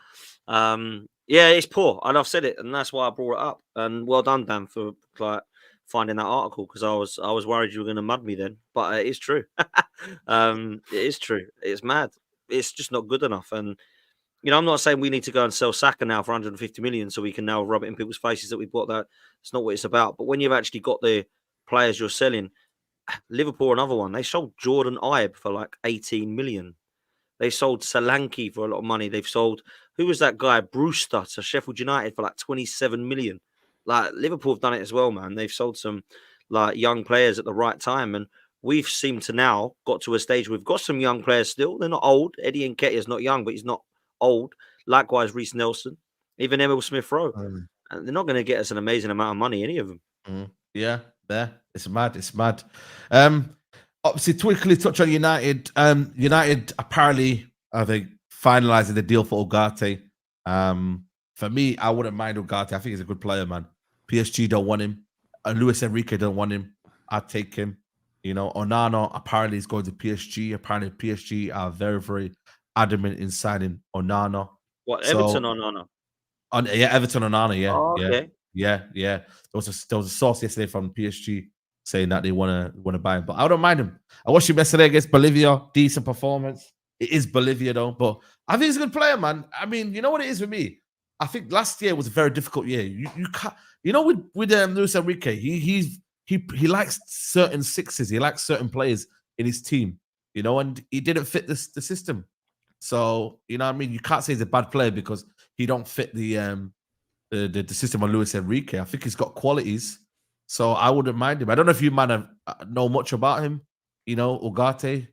Yeah, it's poor, and I've said it, and that's why I brought it up. And well done, Dan, for finding that article, because I was worried you were going to mud me then, but it is true. It is true. It's mad. It's just not good enough. And I'm not saying we need to go and sell Saka now for 150 million so we can now rub it in people's faces that we bought that. It's not what it's about. But when you've actually got the players you're selling, Liverpool, another one, they sold Jordan Ibe for like 18 million. They sold Solanke for a lot of money. They've sold, who was that guy, Brewster, to Sheffield United for like 27 million. Like Liverpool have done it as well, man. They've sold some like young players at the right time, and we've seemed to now got to a stage we've got some young players still. They're not old. Eddie Nketiah's not young, but he's not old. Likewise, Reece Nelson, even Emil Smith-Rowe. And they're not going to get us an amazing amount of money, any of them. Yeah, there. It's mad. It's mad. Obviously, to quickly touch on United. United apparently are they finalizing the deal for Ugarte. For me, I wouldn't mind Ugarte. I think he's a good player, man. PSG don't want him. Luis Enrique don't want him. I'd take him. Onana apparently is going to PSG. Apparently, PSG are very, very adamant in signing Onana. What, Everton or Onana? Everton Onana, yeah. Oh, okay. Yeah. There was a source yesterday from PSG saying that they want to buy him, but I don't mind him. I watched him yesterday against Bolivia. Decent performance. It is Bolivia though, but I think he's a good player, man. I mean, you know what it is with me? I think last year was a very difficult year. You can't, with Luis Enrique, he likes certain sixes. He likes certain players in his team, and he didn't fit the system. So you know what I mean. You can't say he's a bad player because he don't fit the system of Luis Enrique. I think he's got qualities, so I wouldn't mind him. I don't know if you know much about him. Ugarte.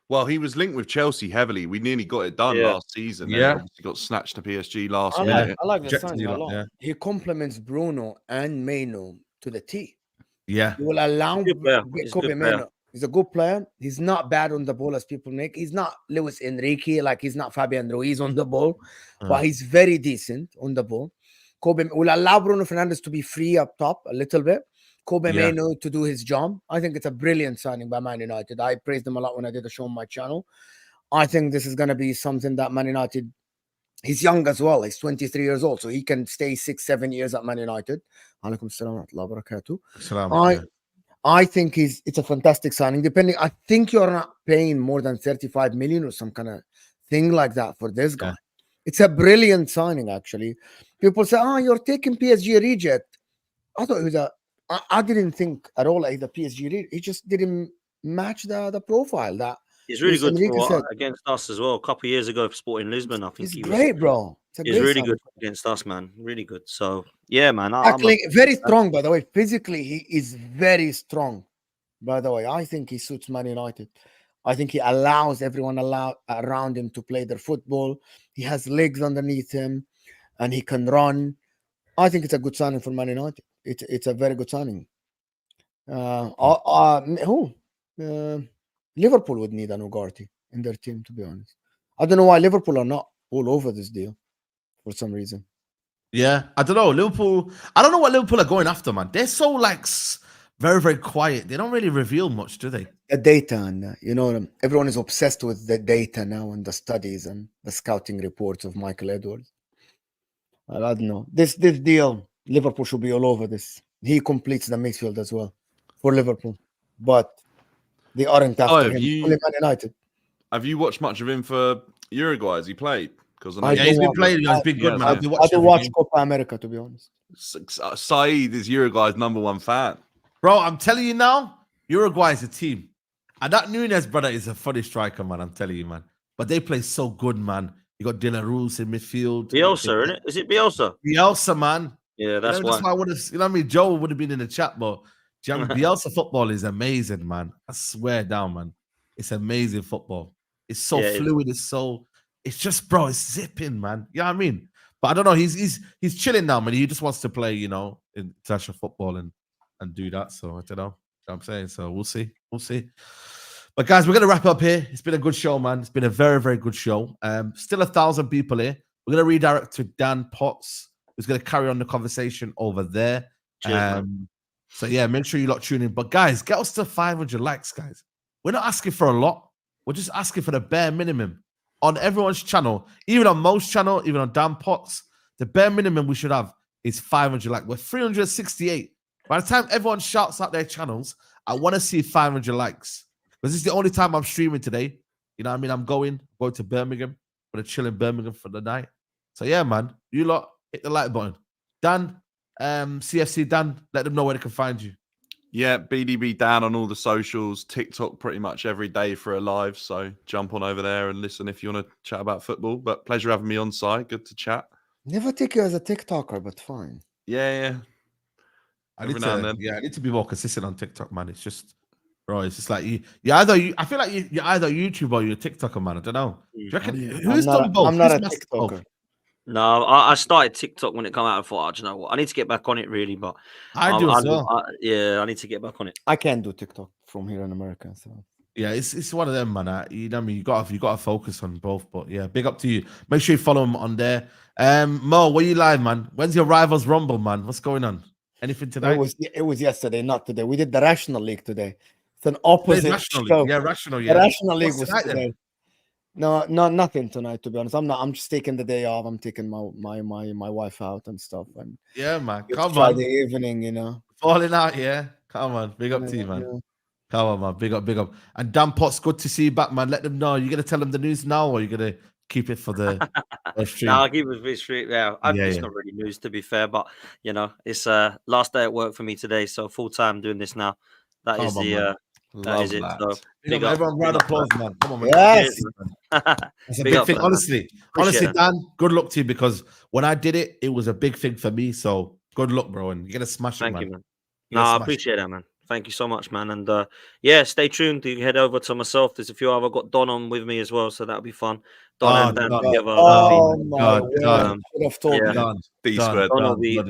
Well, he was linked with Chelsea heavily. We nearly got it done last season. Yeah, obviously got snatched to PSG last I minute. like the signing a lot. Yeah. He complements Bruno and Meno to the T. Yeah, He will allow Kobe Meno. He's a good player. He's not bad on the ball as people make. He's not Luis Enrique, like he's not Fabian Ruiz on the ball, but he's very decent on the ball. Kobe will allow Bruno Fernandes to be free up top a little bit. Kobe Meno to do his job. I think it's a brilliant signing by Man United. I praised them a lot when I did a show on my channel. I think this is going to be something that Man United, he's young as well. He's 23 years old, so he can stay 6-7 years at Man United. Alaikum salam wa barakatuh. I think it's a fantastic signing. I think you're not paying more than 35 million or some kind of thing like that for this guy. It's a brilliant signing, actually. People say, you're taking PSG reject. I thought it was I didn't think at all like the PSG reject. He just didn't match the profile. That he's really good against us as well. A couple of years ago for Sporting Lisbon, I think he's great, bro. He's really good against us, man. Really good. So yeah, man. Very strong, by the way. Physically, he is very strong. By the way, I think he suits Man United. I think he allows everyone around him to play their football. He has legs underneath him, and he can run. I think it's a good signing for Man United. It's a very good signing. Liverpool would need an Ugarte in their team, to be honest. I don't know why Liverpool are not all over this deal for some reason. Yeah, I don't know. Liverpool, I don't know what Liverpool are going after, man. They're so very, very quiet. They don't really reveal much, do they? The data, and everyone is obsessed with the data now and the studies and the scouting reports of Michael Edwards. I don't know. This deal, Liverpool should be all over this. He completes the midfield as well for Liverpool, but they aren't after him. Only Man United. Have you watched much of him for Uruguay as he played? Because he's been playing. He's been good, man. I do watch Copa America, to be honest. Saeed is Uruguay's #1 fan. Bro, I'm telling you now, Uruguay is a team. And that Nunez brother is a funny striker, man. I'm telling you, man. But they play so good, man. You got De La Ruz in midfield. Bielsa, isn't it? Is it Bielsa? Bielsa, man. Yeah, that's why. That's why I would have, I mean? Joe would have been in the chat, but Bielsa football is amazing, man. I swear down, man. It's amazing football. It's so fluid. It's so it's just, bro, it's zipping, man. You know what I mean? But I don't know. He's chilling now, man. He just wants to play, you know, international football and do that. So I don't know. You know what I'm saying? So we'll see. We'll see. But guys, we're gonna wrap up here. It's been a good show, man. It's been a very, very good show. Still 1,000 people here. We're gonna redirect to Dan Potts, who's gonna carry on the conversation over there. Cheers, So yeah, make sure you lot tune in. But guys, get us to 500 likes, guys. We're not asking for a lot. We're just asking for the bare minimum on everyone's channel, even on Mo's channel, even on Dan Potts. The bare minimum we should have is 500 likes. We're 368. By the time everyone shouts out their channels, I want to see 500 likes. Because this is the only time I'm streaming today. You know what I mean? I'm going to Birmingham. I'm going to chill in Birmingham for the night. So yeah, man, you lot, hit the like button. Dan, CFC Dan, let them know where they can find you. Yeah, BDB Dan on all the socials, TikTok pretty much every day for a live. So jump on over there and listen if you want to chat about football. But pleasure having me on side. Good to chat. Never take you as a TikToker, but fine. Yeah. I need to be more consistent on TikTok, man. It's just, bro, it's just like I feel like you're either a YouTuber or you're a TikToker, man. I don't know. Do you reckon, who's done both? I'm not a TikToker. No, I started TikTok when it came out. I thought, you know what? I need to get back on it, really. But I do as well. I need to get back on it. I can't do TikTok from here in America, so yeah, it's one of them, man. You know what I mean? You got to focus on both. But yeah, big up to you. Make sure you follow him on there. Mo, where you live, man? When's your Rivals Rumble, man? What's going on? Anything tonight? It was yesterday, not today. We did the Rational League today. It's an opposite show. Yeah, Rational. Yeah, the Rational League was today. No, nothing tonight. To be honest, I'm just taking the day off. I'm taking my wife out and stuff. And yeah, man, come on. Friday evening, you know, falling out. Yeah, come on, big up to you, man. Yeah. Come on, man, big up. And Dan Potts, good to see you back, man. Let them know. You're gonna tell them the news now, or you're gonna keep it for the stream? No, I'll keep it for the stream. Yeah, it's not really news, to be fair, but you know, it's last day at work for me today, so full time doing this now. That is it. So big up. Everyone, round of applause, man. Come on, man. Yes. It's a big thing. Honestly, Dan, good luck to you, because when I did it, it was a big thing for me. So good luck, bro, and you're gonna smash it, man. Thank you, man. No, I appreciate that, man. Thank you so much, man. And yeah, stay tuned. You head over to myself. There's a few other. I've got Don on with me as well, so that'll be fun. Don and Dan together. Oh my God! Don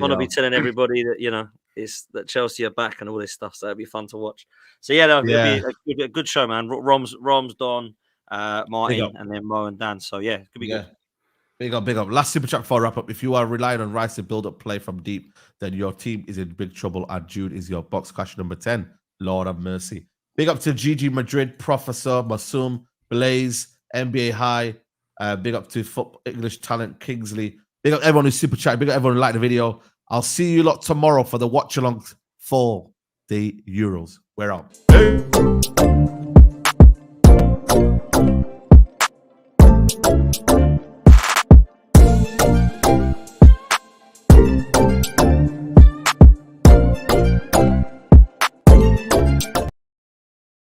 will be telling everybody that, you know, it's that Chelsea are back and all this stuff. So it'll be fun to watch. So yeah, it'll be a good show, man. Roms, Don, Martin, and then Mo and Dan. So yeah, it could be good. Big up. Last super chat before I wrap up. If you are relying on Rice to build up play from deep, then your team is in big trouble. And Jude is your box crash number 10. Lord have mercy. Big up to GG Madrid, Professor, Masum, Blaze, NBA High. Big up to English talent, Kingsley. Big up everyone who's super chat. Big up everyone who liked the video. I'll see you lot tomorrow for the watch along for the Euros. We're out. Hey.